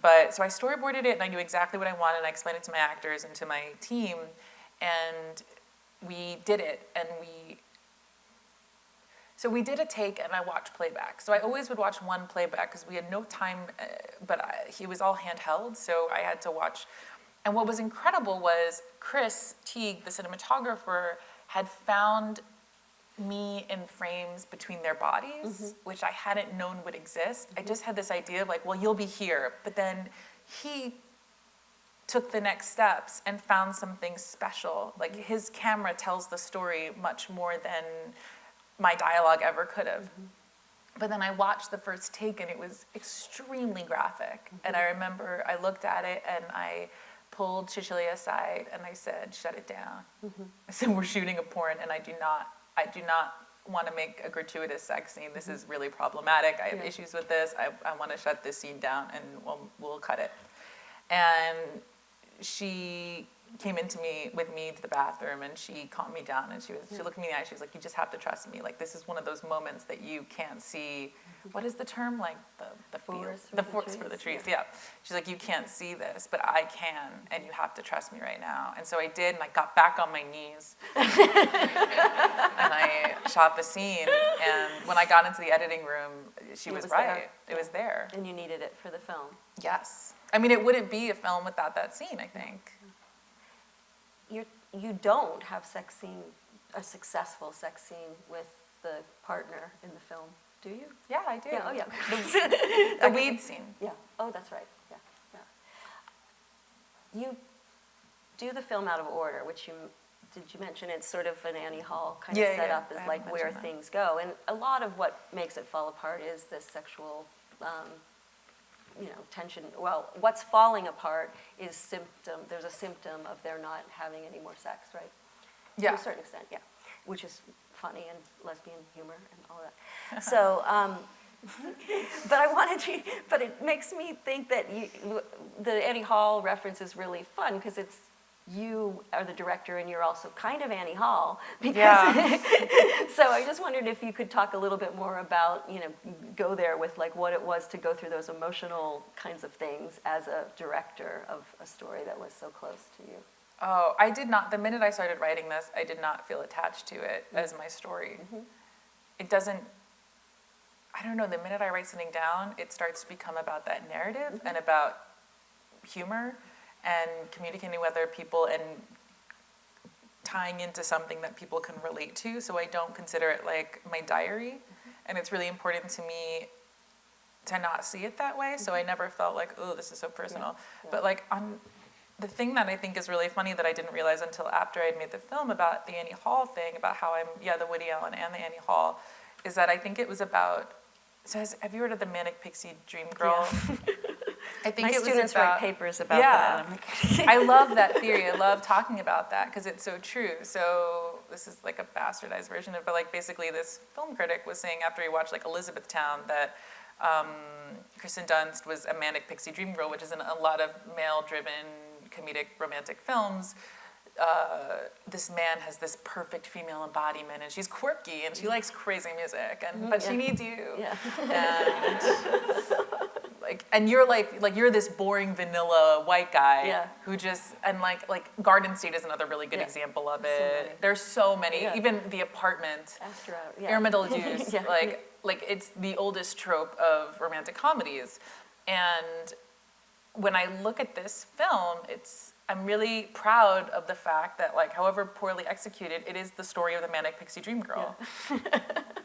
But so I storyboarded it, and I knew exactly what I wanted, and I explained it to my actors and to my team, and we did it, and so we did a take, and I watched playback. So I always would watch one playback, because we had no time, but he was all handheld, so I had to watch. And what was incredible was Chris Teague, the cinematographer, had found me in frames between their bodies, which I hadn't known would exist. I just had this idea of, like, well, you'll be here. But then he took the next steps and found something special. Like, his camera tells the story much more than my dialogue ever could have. But then I watched the first take, and it was extremely graphic. And I remember I looked at it, and I pulled Cecilia aside, and I said, shut it down. I said, we're shooting a porn, and I do not want to make a gratuitous sex scene. This is really problematic. I have issues with this. I want to shut this scene down, and we'll cut it. And she came with me to the bathroom, and she calmed me down, and she looked me in the eye. She was like, "You just have to trust me. Like, this is one of those moments that you can't see." What is the term? Like the Forest the for the forest for the trees, trees. Yeah. She's like, "You can't see this, but I can, and you have to trust me right now." And so I did, and I got back on my knees, and I shot the scene. And when I got into the editing room, she was right. It was there. And you needed it for the film. Yes. I mean, it wouldn't be a film without that scene, I think. You don't have a successful sex scene with the partner in the film, do you? Yeah, I do. Yeah, oh yeah. The weed scene. Yeah, oh, that's right, yeah, yeah. You do the film out of order, which did you mention it's sort of an Annie Hall kind of setup, is like where things go. And a lot of what makes it fall apart is this sexual, tension. Well, what's falling apart is there's a symptom of their not having any more sex, right? Yeah. To a certain extent, yeah. Which is funny and lesbian humor and all that. So, but it makes me think that the Annie Hall reference is really fun because you are the director and you're also kind of Annie Hall. Because so I just wondered if you could talk a little bit more about, go there with like what it was to go through those emotional kinds of things as a director of a story that was so close to you. Oh, I did not. The minute I started writing this, I did not feel attached to it as my story. Mm-hmm. It doesn't, I don't know, the minute I write something down, it starts to become about that narrative and about humor and communicating with other people and tying into something that people can relate to. So I don't consider it like my diary. And it's really important to me to not see it that way. So I never felt like, oh, this is so personal. Yeah. But like the thing that I think is really funny that I didn't realize until after I'd made the film about the Annie Hall thing, about how I'm, the Woody Allen and the Annie Hall, is that I think it was about, have you heard of the Manic Pixie Dream Girl? Yeah. I think my students write papers about that. I'm like, I love that theory. I love talking about that because it's so true. So this is like a bastardized version of it, but like basically this film critic was saying after he watched like Elizabethtown that Kristen Dunst was a manic pixie dream girl, which is in a lot of male-driven comedic romantic films. This man has this perfect female embodiment, and she's quirky, and she likes crazy music, but she needs you. Yeah. And you're like you're this boring vanilla white guy who just like Garden State is another really good example of it. There's so many. Even The Apartment, Armadillo Juice, like it's the oldest trope of romantic comedies. And when I look at this film, I'm really proud of the fact that, like, however poorly executed, it is the story of the manic pixie dream girl. Yeah.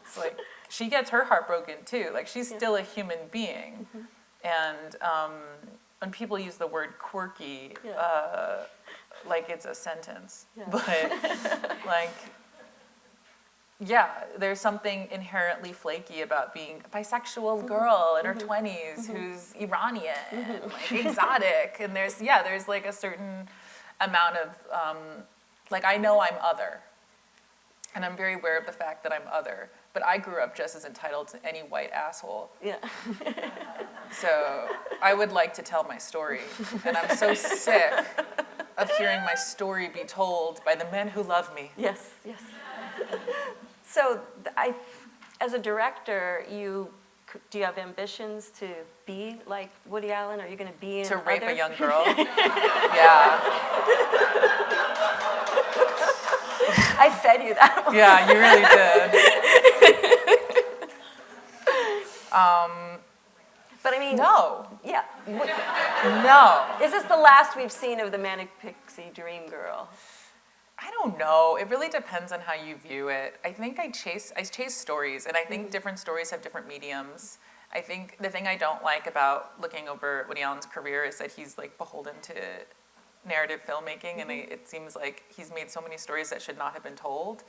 It's like, she gets her heart broken too. Like, she's still a human being. Mm-hmm. And when people use the word quirky, like it's a sentence. Yeah. But, like, there's something inherently flaky about being a bisexual girl in her 20s who's Iranian, like exotic, and there's like a certain amount of like I know I'm other, and I'm very aware of the fact that I'm other, but I grew up just as entitled to any white asshole. Yeah. So I would like to tell my story, and I'm so sick of hearing my story be told by the men who love me. Yes, yes. So, as a director, do you have ambitions to be like Woody Allen? Are you going to be in to rape other... a young girl? Yeah. I fed you that one. Yeah, you really did. But I mean, no. Yeah. No. Is this the last we've seen of the Manic Pixie Dream Girl? I don't know. It really depends on how you view it. I think I chase stories, and I think different stories have different mediums. I think the thing I don't like about looking over Woody Allen's career is that he's like beholden to narrative filmmaking, and it seems like he's made so many stories that should not have been told.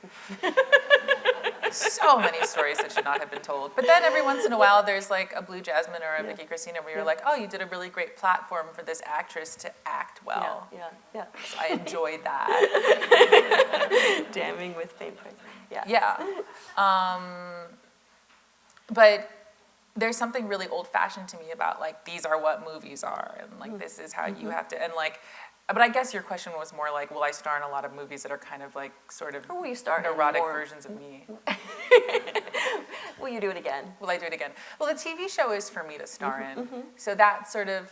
So many stories that should not have been told. But then every once in a while, there's like a Blue Jasmine or a Vicky Cristina where you're like, oh, you did a really great platform for this actress to act well. Yeah. So I enjoyed that. Damning with paint. Yeah. But there's something really old-fashioned to me about like these are what movies are, and like this is how you have to, and like But I guess your question was more like, will I star in a lot of movies that are kind of like sort of Or will you star in neurotic more? versions of me? Will you do it again? Will I do it again? Well, the TV show is for me to star in. So that sort of,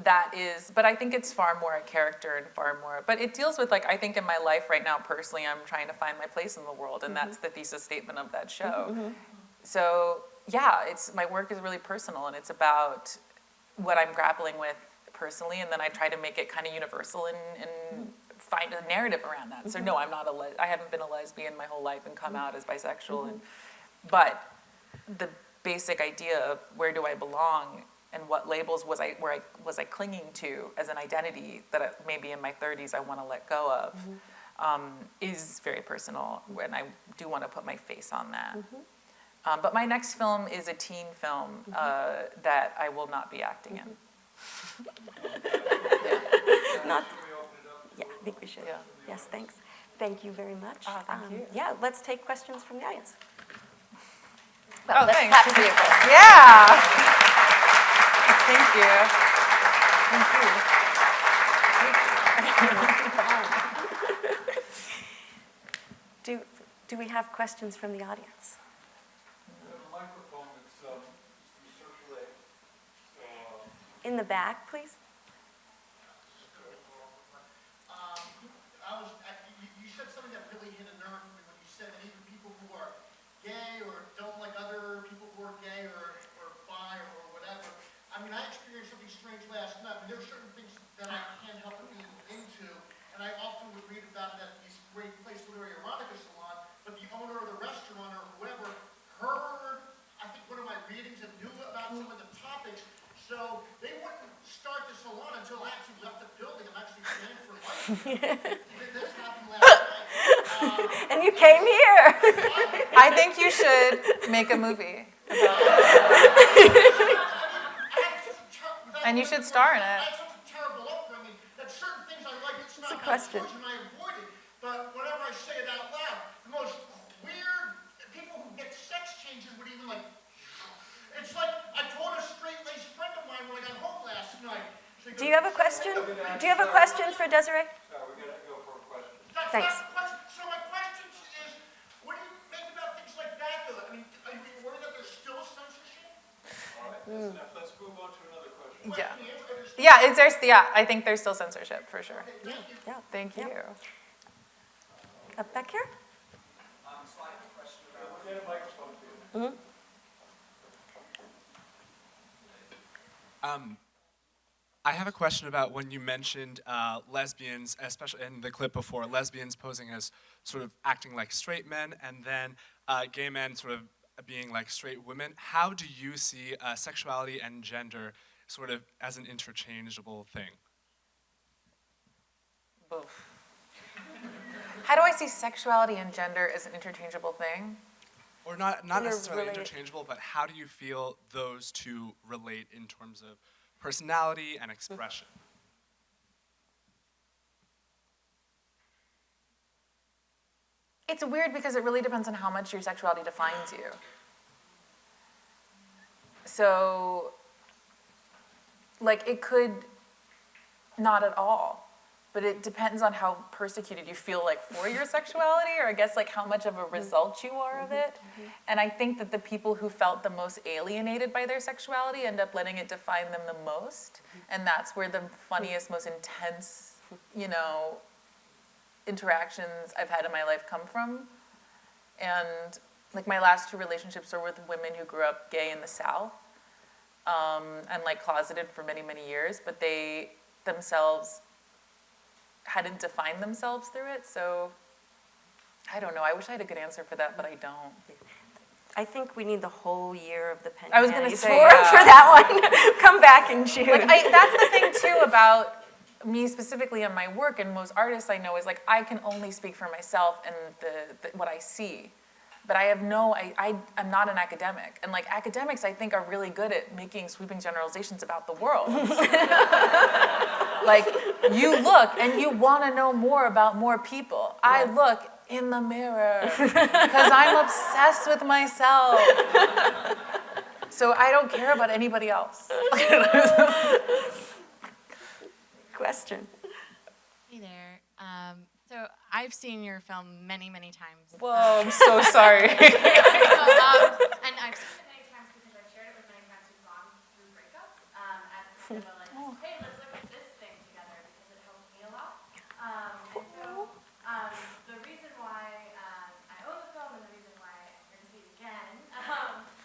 that is, but I think it's far more a character and far more, but it deals with like, I think in my life right now, personally, I'm trying to find my place in the world, and that's the thesis statement of that show. So yeah, my work is really personal, and it's about what I'm grappling with personally, and then I try to make it kind of universal and find a narrative around that. So no, I'm not I haven't been a lesbian my whole life and come out as bisexual, but the basic idea of where do I belong and what labels was I clinging to as an identity that maybe in my 30s I want to let go of is very personal, and I do want to put my face on that. But my next film is a teen film that I will not be acting in. Not, yeah, I think we should. Yeah. Yes, thanks. Thank you very much. Thank you. Yeah, let's take questions from the audience. Oh, Let's thanks. clap for you first. Yeah. Thank you. Thank you. Do we have questions from the audience? In the back, please. You said something that really hit a nerve with me when you said that even people who are gay or don't like other people who are gay or bi or whatever. I mean, I experienced something strange last night. I mean, there are certain things that I can't help but being into, and I often would read about it at these great places, literary erotica salon, but the owner of the restaurant or whoever heard, I think, one of my readings and knew about some of the topics. So they wouldn't start the salon until I actually left the building. I'm actually banned for life. This happened last night. And you came here. I think you should make a movie about it. And you should star in it. I had such a terrible upbringing that certain things I like, it's not a question. my version, I avoid it. But whenever I say it out loud, the most weird people who get sex changes would even like, it's like I told a straight-laced friend of mine when I got home last night. Do you have a question? Do you have a question for Desiree? We're going to go for a question. Thanks. So my question is, what do you make about things like that, though? I mean, are you worried that there's still censorship? All right, let's move on to another question. Yeah, I think there's still censorship for sure. Yeah. Thank you. Up back here? So I have a question about. We'll get a microphone to you. I have a question about when you mentioned lesbians, especially in the clip before, lesbians posing as sort of acting like straight men, and then gay men sort of being like straight women. How do you see sexuality and gender sort of as an interchangeable thing? Oof. How do I see sexuality and gender as an interchangeable thing? Or not necessarily interchangeable, but how do you feel those two relate in terms of personality and expression? It's weird because it really depends on how much your sexuality defines you. So, like, it could not at all, but it depends on how persecuted you feel, like, for your sexuality, or I guess, like, how much of a result you are of it. And I think that the people who felt the most alienated by their sexuality end up letting it define them the most, and that's where the funniest, most intense, interactions I've had in my life come from. And like my last two relationships are with women who grew up gay in the South, and like closeted for many, many years, but they themselves hadn't defined themselves through it. So I don't know. I wish I had a good answer for that, but I don't. I think we need the whole year of the Penn I was gonna Humanities say, for that one. Come back in June. Like that's the thing too about me specifically in my work, and most artists I know, is like I can only speak for myself and the what I see. But I have I'm not an academic. And like academics, I think, are really good at making sweeping generalizations about the world. Like you look and you want to know more about more people. I look in the mirror because I'm obsessed with myself. So I don't care about anybody else. Question. I've seen your film many, many times. Whoa, I'm so sorry. And I've seen it many times because I've shared it with many friends who've gone through breakups as kind of a like, hey, let's look at this thing together because it helped me a lot. And so the reason why I own the film and the reason why I'm here to see it again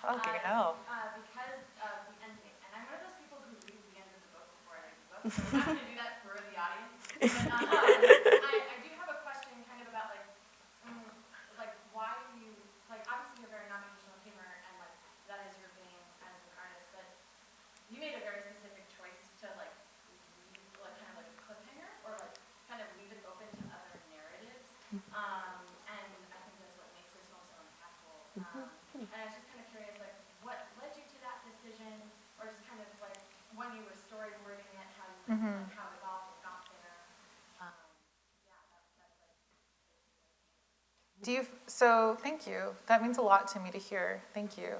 Fucking hell. because of the ending. And I'm one of those people who reads the end of the book before I read the book, so I'm not going to do that for the audience. But I do have a question kind of about like why do you, like obviously you're very non-traditional humor and like that is your vein as an artist, but you made a very specific choice to like leave like kind of like a cliffhanger or like kind of leave it open to other narratives. And I think that's what makes this film so impactful. And I was just kind of curious, like what led you to that decision, or just kind of like when you were storyboarding it, how you like, how it evolved and got there. So thank you. That means a lot to me to hear. Thank you.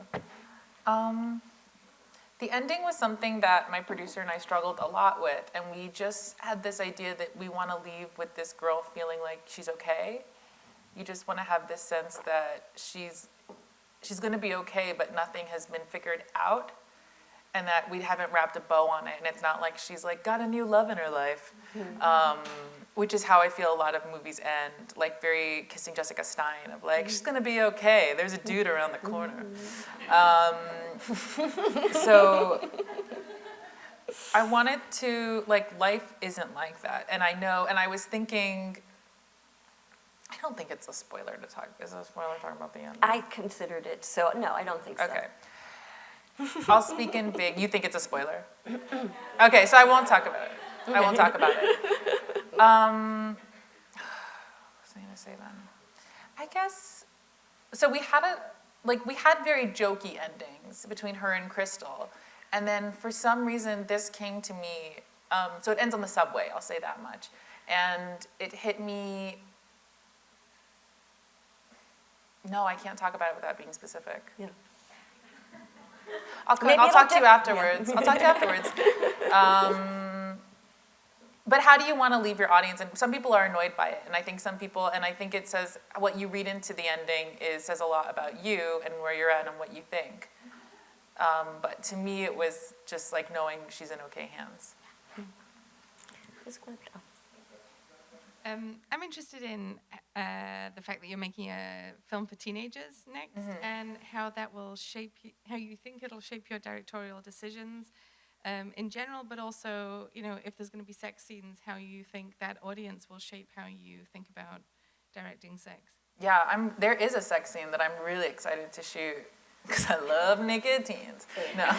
The ending was something that my producer and I struggled a lot with, and we just had this idea that we want to leave with this girl feeling like she's okay. You just want to have this sense that she's going to be okay, but nothing has been figured out, and that we haven't wrapped a bow on it, and it's not like she's like got a new love in her life. Which is how I feel a lot of movies end, like very Kissing Jessica Stein of like, she's gonna be okay, there's a dude around the corner. So I wanted to, like, life isn't like that. And I know, and I was thinking, I don't think it's a spoiler to talk, is it a spoiler to talk about the end? I considered it, so no, I don't think so. Okay. I'll speak in big, you think it's a spoiler? Okay, so I won't talk about it. I won't talk about it. What was I gonna say then? I guess, so we had very jokey endings between her and Crystal. And then for some reason, this came to me, so it ends on the subway, I'll say that much. And it hit me, no, I can't talk about it without being specific. Yeah. I'll talk to you afterwards. I'll talk to you afterwards. But how do you want to leave your audience? And some people are annoyed by it. And I think some people, and I think it says, what you read into the ending says a lot about you and where you're at and what you think. But to me, it was just like knowing she's in okay hands. I'm interested in the fact that you're making a film for teenagers next, and how that will shape, how you think it'll shape your directorial decisions in general, but also, you know, if there's going to be sex scenes, how you think that audience will shape how you think about directing sex. Yeah, there is a sex scene that I'm really excited to shoot. Because I love naked teens. No.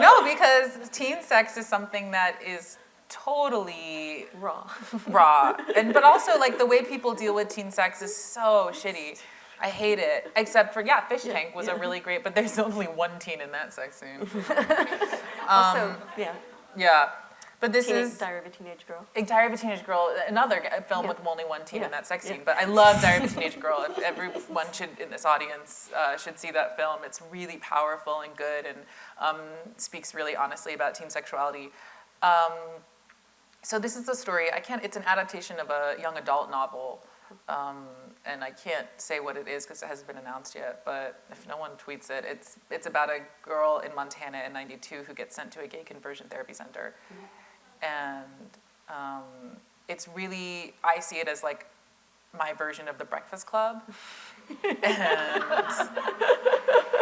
No, because teen sex is something that is totally raw. But also, like, the way people deal with teen sex is so shitty. I hate it. Except for, Fish Tank was a really great, but there's only one teen in that sex scene. Also, Yeah. But this is Diary of a Teenage Girl. Diary of a Teenage Girl, another film with only one teen in that sex scene. But I love Diary of a Teenage Girl. If everyone in this audience should see that film. It's really powerful and good, and speaks really honestly about teen sexuality. So this is the story. It's an adaptation of a young adult novel, and I can't say what it is because it hasn't been announced yet. But if no one tweets it, it's about a girl in Montana in '92 who gets sent to a gay conversion therapy center. And it's really, I see it as like my version of The Breakfast Club. And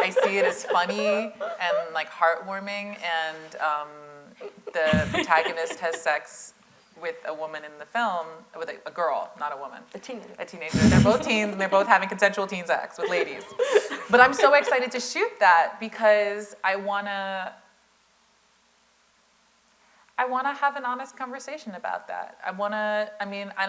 I see it as funny and like heartwarming, and the protagonist has sex with a woman in the film, with a girl, not a woman. A teenager. They're both teens, and they're both having consensual teen sex with ladies. But I'm so excited to shoot that because I wanna have an honest conversation about that. And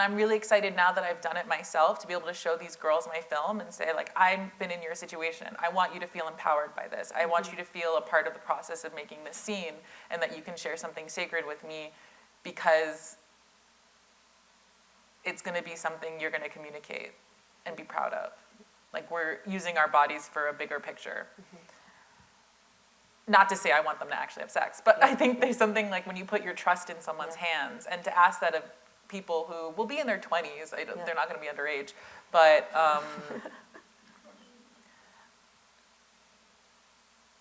I'm really excited now that I've done it myself to be able to show these girls my film and say, like, I've been in your situation. I want you to feel empowered by this. I want you to feel a part of the process of making this scene, and that you can share something sacred with me because it's gonna be something you're gonna communicate and be proud of. Like, we're using our bodies for a bigger picture. Not to say I want them to actually have sex, but I think there's something like when you put your trust in someone's hands, and to ask that of people who will be in their 20s. They're not going to be underage. But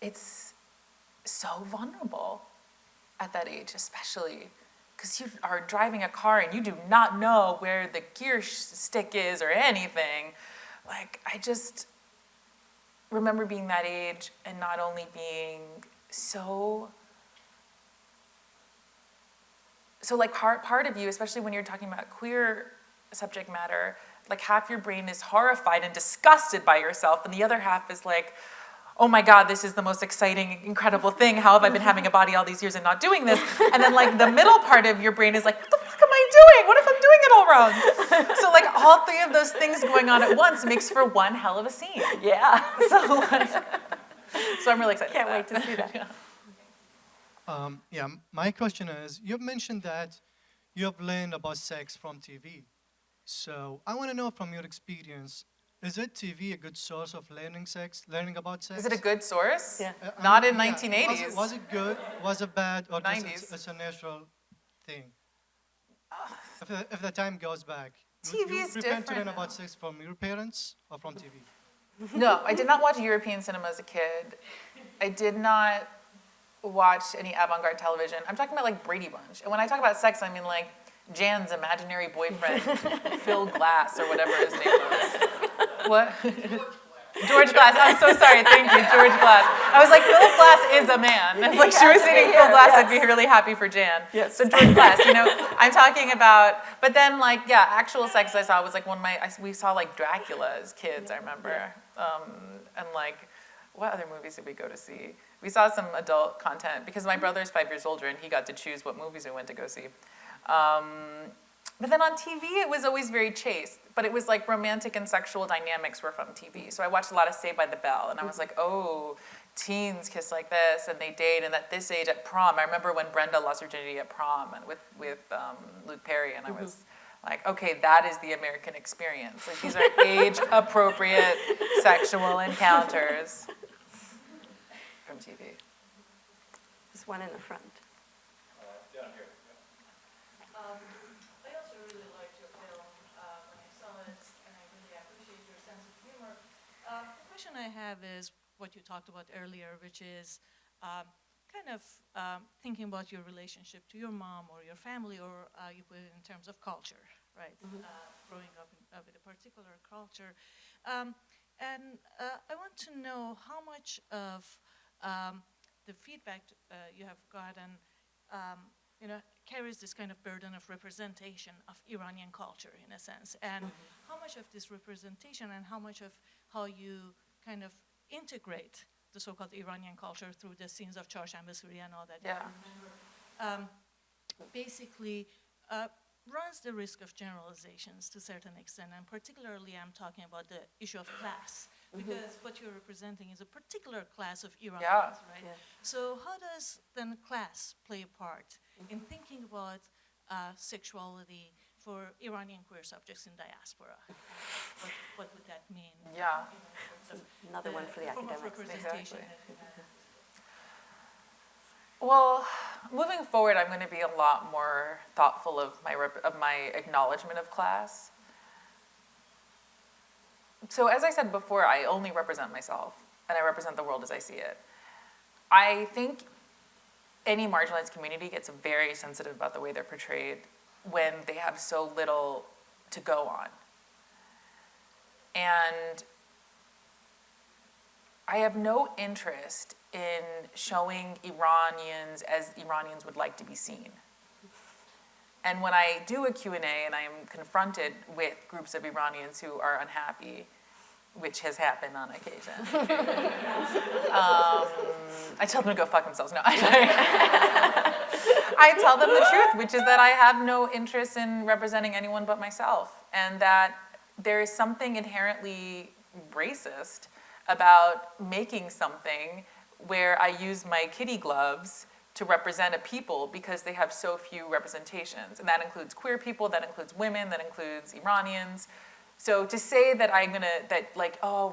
it's so vulnerable at that age, especially because you are driving a car and you do not know where the gear stick is or anything. Like, I just remember being that age and not only being so like part of you, especially when you're talking about queer subject matter, like half your brain is horrified and disgusted by yourself, and the other half is like, oh my God, this is the most exciting, incredible thing. How have I been having a body all these years and not doing this? And then like the middle part of your brain is like, what the fuck am I doing? What if I'm doing it all wrong? So like all three of those things going on at once makes for one hell of a scene. Yeah. So I'm really excited. Can't wait to see that. Yeah, my question is, you've mentioned that you have learned about sex from TV. So I want to know from your experience, is TV a good source of learning about sex? Is it a good source? Yeah. Not in 1980s. Was it good? Was it bad? Or just 90s. it's a natural thing? If the time goes back, TV you is prepare to different learn now. about sex from your parents or from TV? No, I did not watch European cinema as a kid. I did not watch any avant-garde television. I'm talking about like Brady Bunch. And when I talk about sex, I mean like Jan's imaginary boyfriend, Phil Glass, or whatever his name was. What? George Glass. I'm so sorry. Thank you, George Glass. I was like, Philip Glass is a man. If like she was singing Phil Glass, I'd be really happy for Jan. Yes. So George Glass, I'm talking about. But then like, yeah, actual sex I saw was like we saw like Dracula as kids. I remember, and like, what other movies did we go to see? We saw some adult content because my brother's 5 years older and he got to choose what movies we went to go see. But then on TV, it was always very chaste. But it was like romantic and sexual dynamics were from TV. So I watched a lot of Saved by the Bell, and I was like, oh, teens kiss like this, and they date, and at this age at prom. I remember when Brenda lost her virginity at prom and with Luke Perry, and I was like, okay, that is the American experience. Like these are age-appropriate sexual encounters from TV. There's one in the front. Down here. I also really liked your film when I saw it, and I really appreciate your sense of humor. The question I have is what you talked about earlier, which is kind of thinking about your relationship to your mom or your family, or you put it in terms of culture, right? Growing up with a particular culture. And I want to know how much of the feedback you have gotten carries this kind of burden of representation of Iranian culture, in a sense, and how much of this representation and how much of how you kind of integrate the so-called Iranian culture through the scenes of Charshamba Suri and all that. Yeah. Basically runs the risk of generalizations to a certain extent, and particularly I'm talking about the issue of class, because what you're representing is a particular class of Iranians, right? Yeah. So how does then class play a part in thinking about sexuality for Iranian queer subjects in diaspora? What would that mean? Yeah. Another one for the academics. Representation. Well, moving forward, I'm going to be a lot more thoughtful of my acknowledgement of class. So as I said before, I only represent myself, and I represent the world as I see it. I think any marginalized community gets very sensitive about the way they're portrayed when they have so little to go on. And I have no interest in showing Iranians as Iranians would like to be seen. And when I do a Q&A and I am confronted with groups of Iranians who are unhappy, which has happened on occasion, I tell them to go fuck themselves. No, I tell them the truth, which is that I have no interest in representing anyone but myself, and that there is something inherently racist about making something where I use my kitty gloves to represent a people because they have so few representations. And that includes queer people, that includes women, that includes Iranians. So to say that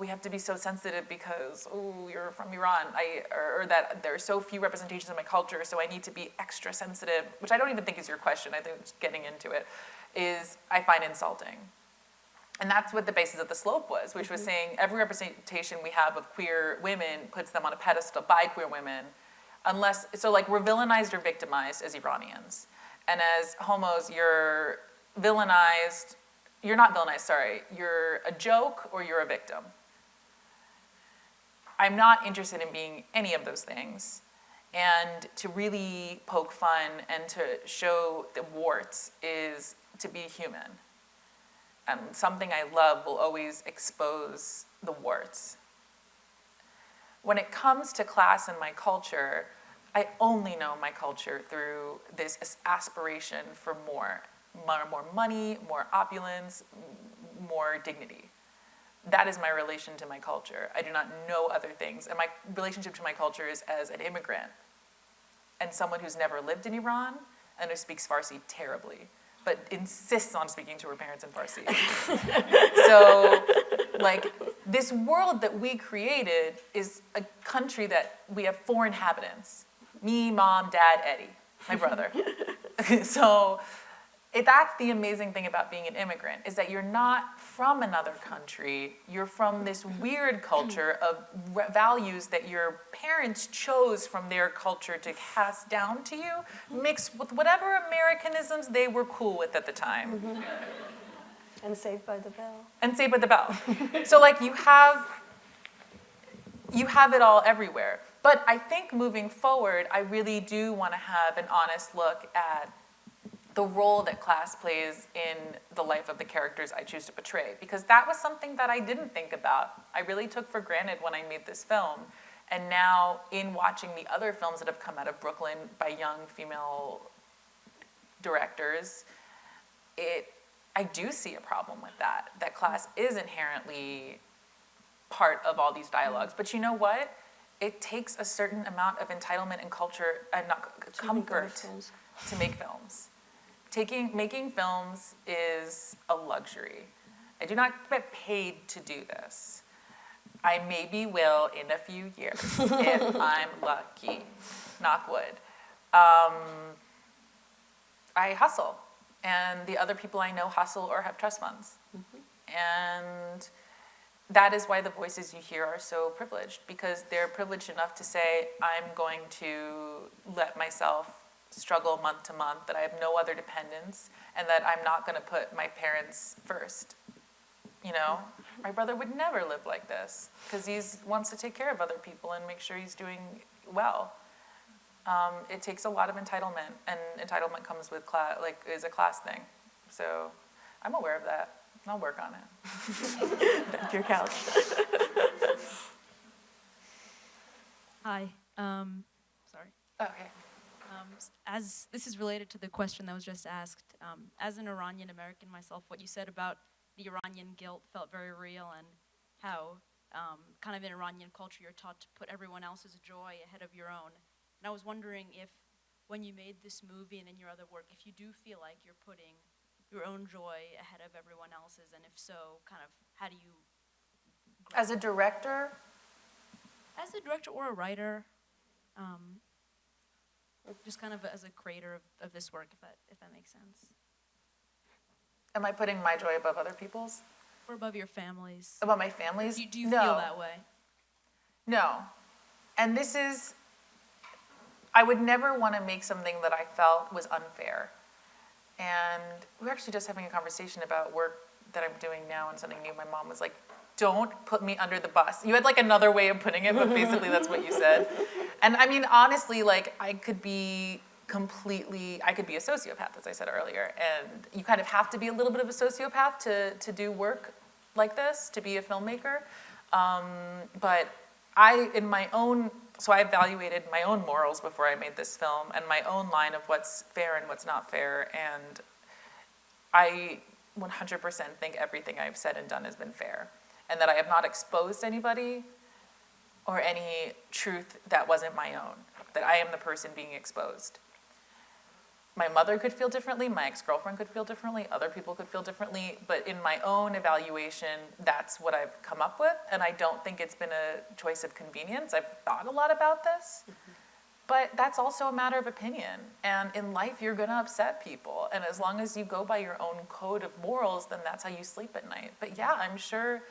we have to be so sensitive because, you're from Iran, or that there are so few representations of my culture, so I need to be extra sensitive, which I don't even think is your question, I think just getting into it, is I find insulting. And that's what the basis of the slope was, which was saying every representation we have of queer women puts them on a pedestal by queer women, we're villainized or victimized as Iranians. And as homos, you're villainized, you're not villainized, sorry, you're a joke or you're a victim. I'm not interested in being any of those things. And to really poke fun and to show the warts is to be human. And something I love will always expose the warts. When it comes to class and my culture, I only know my culture through this aspiration for more money, more opulence, more dignity. That is my relation to my culture. I do not know other things. And my relationship to my culture is as an immigrant and someone who's never lived in Iran and who speaks Farsi terribly, but insists on speaking to her parents in Farsi. So, this world that we created is a country that we have 4 inhabitants. Me, mom, dad, Eddie, my brother. So, that's the amazing thing about being an immigrant, is that you're not from another country, you're from this weird culture of values that your parents chose from their culture to pass down to you, mixed with whatever Americanisms they were cool with at the time. And Saved by the Bell. And Saved by the Bell. So you have it all everywhere. But I think moving forward, I really do want to have an honest look at the role that class plays in the life of the characters I choose to portray, because that was something that I didn't think about. I really took for granted when I made this film. And now, in watching the other films that have come out of Brooklyn by young female directors, I do see a problem with that class is inherently part of all these dialogues. But you know what? It takes a certain amount of entitlement and culture and comfort to make films. Making films is a luxury. I do not get paid to do this. I maybe will in a few years if I'm lucky, knock wood. I hustle, and the other people I know hustle or have trust funds. And that is why the voices you hear are so privileged, because they're privileged enough to say, I'm going to let myself struggle month to month, that I have no other dependents, and that I'm not going to put my parents first. You know, my brother would never live like this because he wants to take care of other people and make sure he's doing well. It takes a lot of entitlement, and entitlement comes with class, is a class thing. So I'm aware of that. I'll work on it. Back to your couch. Hi. Sorry. Okay. As this is related to the question that was just asked, as an Iranian American myself, what you said about the Iranian guilt felt very real, and how kind of in Iranian culture you're taught to put everyone else's joy ahead of your own. And I was wondering if, when you made this movie and in your other work, if you do feel like you're putting your own joy ahead of everyone else's, and if so, kind of how do you... As a director? As a director or a writer, just kind of as a creator of this work, if that makes sense. Am I putting my joy above other people's? Or above your family's? Above my family's? Do you feel that way? No. And this is, I would never want to make something that I felt was unfair. And we were actually just having a conversation about work that I'm doing now and something new. My mom was like, don't put me under the bus. You had another way of putting it, but basically that's what you said. And I mean, honestly, I could be a sociopath, as I said earlier. And you kind of have to be a little bit of a sociopath to do work like this, to be a filmmaker. But I evaluated my own morals before I made this film, and my own line of what's fair and what's not fair. And I 100% think everything I've said and done has been fair, and that I have not exposed anybody or any truth that wasn't my own, that I am the person being exposed. my mother could feel differently, my ex-girlfriend could feel differently, other people could feel differently, but in my own evaluation, that's what I've come up with, and I don't think it's been a choice of convenience. I've thought a lot about this, but that's also a matter of opinion, and in life, you're gonna upset people, and as long as you go by your own code of morals, then that's how you sleep at night. But yeah, I'm sure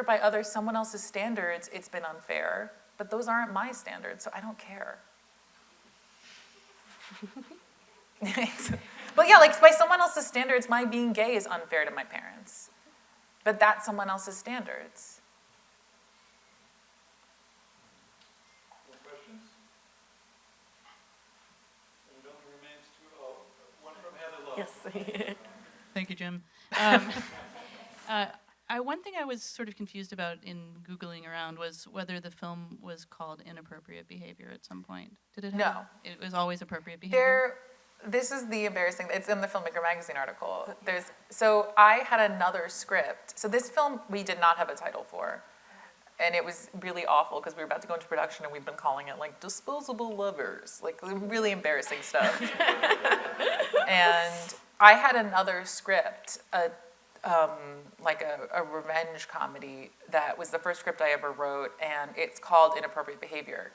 by someone else's standards, it's been unfair, but those aren't my standards, so I don't care. But yeah, like by someone else's standards, my being gay is unfair to my parents. But that's someone else's standards. More questions? It only remains one from Heather Lowe. Yes. Thank you, Jim. One thing I was sort of confused about in Googling around was whether the film was called Inappropriate Behavior at some point. Did it have? No. It was always appropriate behavior? This is the embarrassing, it's in the Filmmaker magazine article. So I had another script. So this film we did not have a title for. And it was really awful because we were about to go into production and we've been calling it like Disposable Lovers, like really embarrassing stuff. And I had another script, like a revenge comedy that was the first script I ever wrote, and it's called Inappropriate Behavior.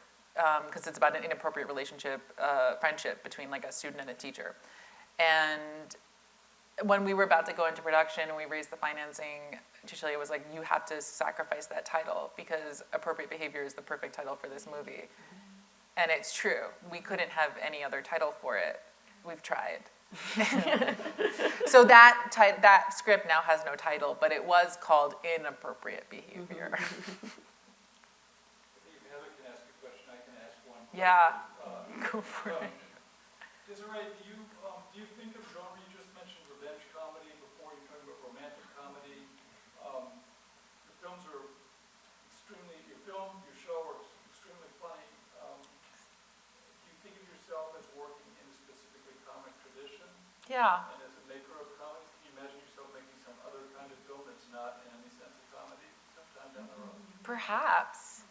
Because it's about an inappropriate relationship, friendship between like a student and a teacher. And when we were about to go into production and we raised the financing, Cecilia was like, you have to sacrifice that title because Appropriate Behavior is the perfect title for this movie. And it's true. We couldn't have any other title for it. We've tried. So that script now has no title, but it was called Inappropriate Behavior. Yeah, go for it. Desiree, do you think of genre? You just mentioned revenge comedy before. You're talking about romantic comedy. Your films are your show are extremely funny. Do you think of yourself as working in a specifically comic tradition? Yeah. And as a maker of comedy, can you imagine yourself making some other kind of film that's not in any sense of comedy sometime down the road? Perhaps.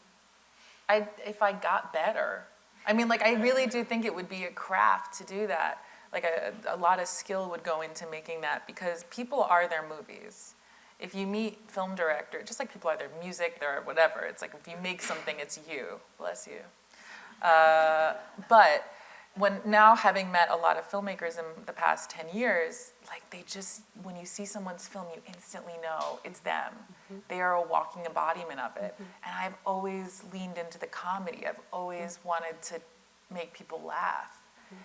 If I got better. I mean, like, I really do think it would be a craft to do that. Like, a lot of skill would go into making that because people are their movies. If you meet film director, just like people are their music, their whatever, it's like if you make something, it's you. Bless you. But now having met a lot of filmmakers in the past 10 years, like when you see someone's film, you instantly know it's them. Mm-hmm. They are a walking embodiment of it. Mm-hmm. And I've always leaned into the comedy. I've always wanted to make people laugh. Mm-hmm.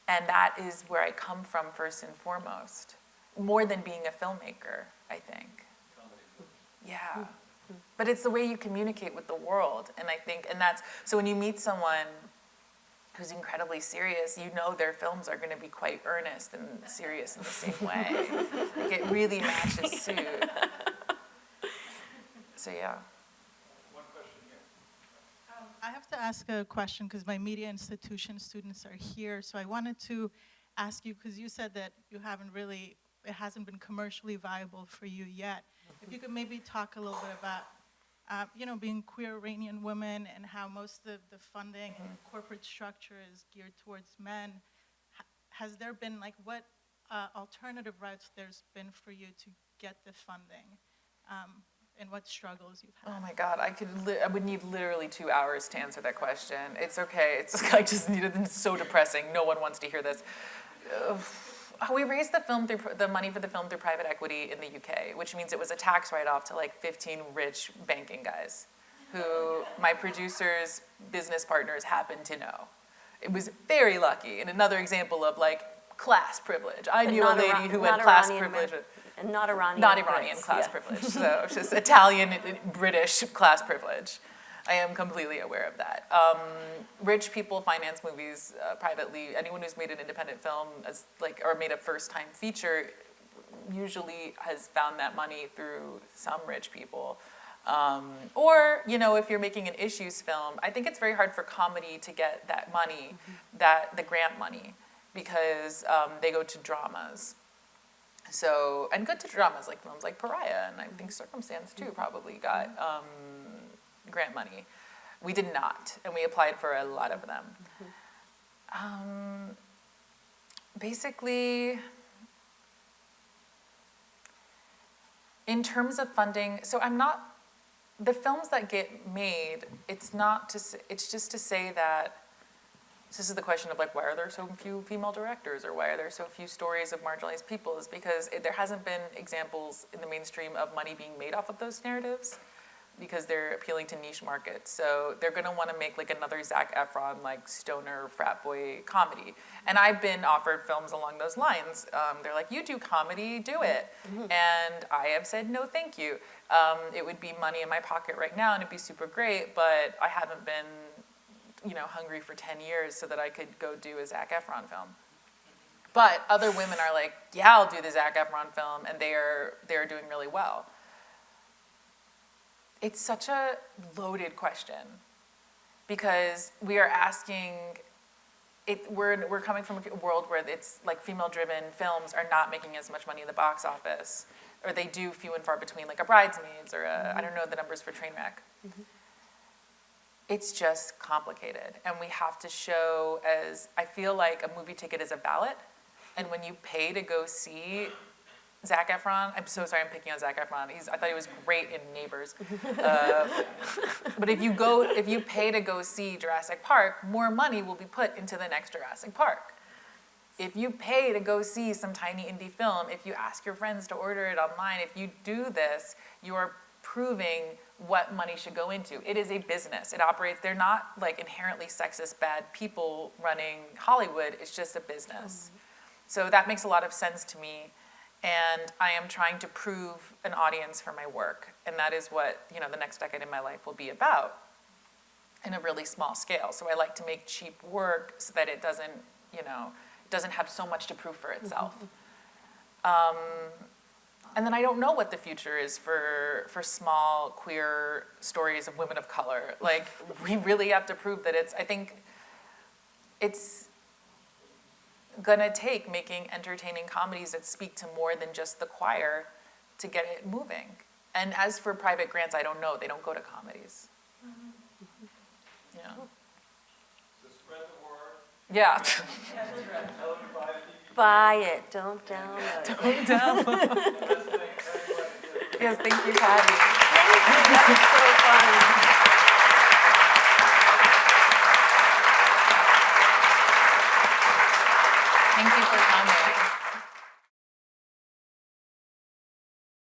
And that is where I come from first and foremost, more than being a filmmaker, I think. Yeah. Mm-hmm. But it's the way you communicate with the world. And I think, so when you meet someone who's incredibly serious, you know their films are going to be quite earnest and serious in the same way. Like it really matches suit. So yeah. One question here. I have to ask a question because my media institution students are here. So I wanted to ask you, because you said that it hasn't been commercially viable for you yet. If you could maybe talk a little bit about being queer Iranian women and how most of the funding and corporate structure is geared towards men. Has there been, what alternative routes there's been for you to get the funding and what struggles you've had? Oh my God, I would need literally 2 hours to answer that question. It's okay, it's so depressing. No one wants to hear this. We raised the money for the film through private equity in the UK, which means it was a tax write-off to 15 rich banking guys who my producer's business partners happened to know. It was very lucky, and another example of class privilege. I knew a lady who had class privilege. And not Iranian. Not Iranian class privilege, so just Italian, British class privilege. I am completely aware of that. Rich people finance movies privately. Anyone who's made an independent film or made a first-time feature usually has found that money through some rich people. Or, if you're making an issues film, I think it's very hard for comedy to get that money, the grant money, because they go to dramas. So, and good to dramas like films like Pariah, and I think Circumstance too probably got grant money. We did not, and we applied for a lot of them. Basically, in terms of funding, so the films that get made, it's just to say that, this is the question of like, why are there so few female directors, or why are there so few stories of marginalized people, is because there hasn't been examples in the mainstream of money being made off of those narratives, because they're appealing to niche markets. So they're gonna wanna make like another Zac Efron, like stoner frat boy comedy. And I've been offered films along those lines. They're like, you do comedy, do it. And I have said, no, thank you. It would be money in my pocket right now and it'd be super great, but I haven't been hungry for 10 years so that I could go do a Zac Efron film. But other women are like, yeah, I'll do the Zac Efron film, and they're doing really well. It's such a loaded question, because we are asking, we're coming from a world where it's like female-driven films are not making as much money in the box office, or they do few and far between, like a Bridesmaids, or I don't know the numbers for Trainwreck. It's just complicated, and we have to show, as I feel like a movie ticket is a ballot, and when you pay to go see Zac Efron, I'm so sorry I'm picking on Zac Efron, I thought he was great in Neighbors, but if you pay to go see Jurassic Park, more money will be put into the next Jurassic Park. If you pay to go see some tiny indie film, if you ask your friends to order it online, if you do this, you are proving what money should go into. It is a business. It operates, they're not like inherently sexist bad people running Hollywood, it's just a business. So that makes a lot of sense to me, and I am trying to prove an audience for my work, and that is what the next decade in my life will be about, in a really small scale. So I like to make cheap work so that it doesn't have so much to prove for itself. And then I don't know what the future is for small queer stories of women of color. Like, we really have to prove that I think it's gonna take making entertaining comedies that speak to more than just the choir to get it moving. And as for private grants, I don't know. They don't go to comedies. So spread the word. Yeah. Buy it, don't download. Don't download. Yes, thank you, Patty. Thank you, that was so fun. Thank you for coming.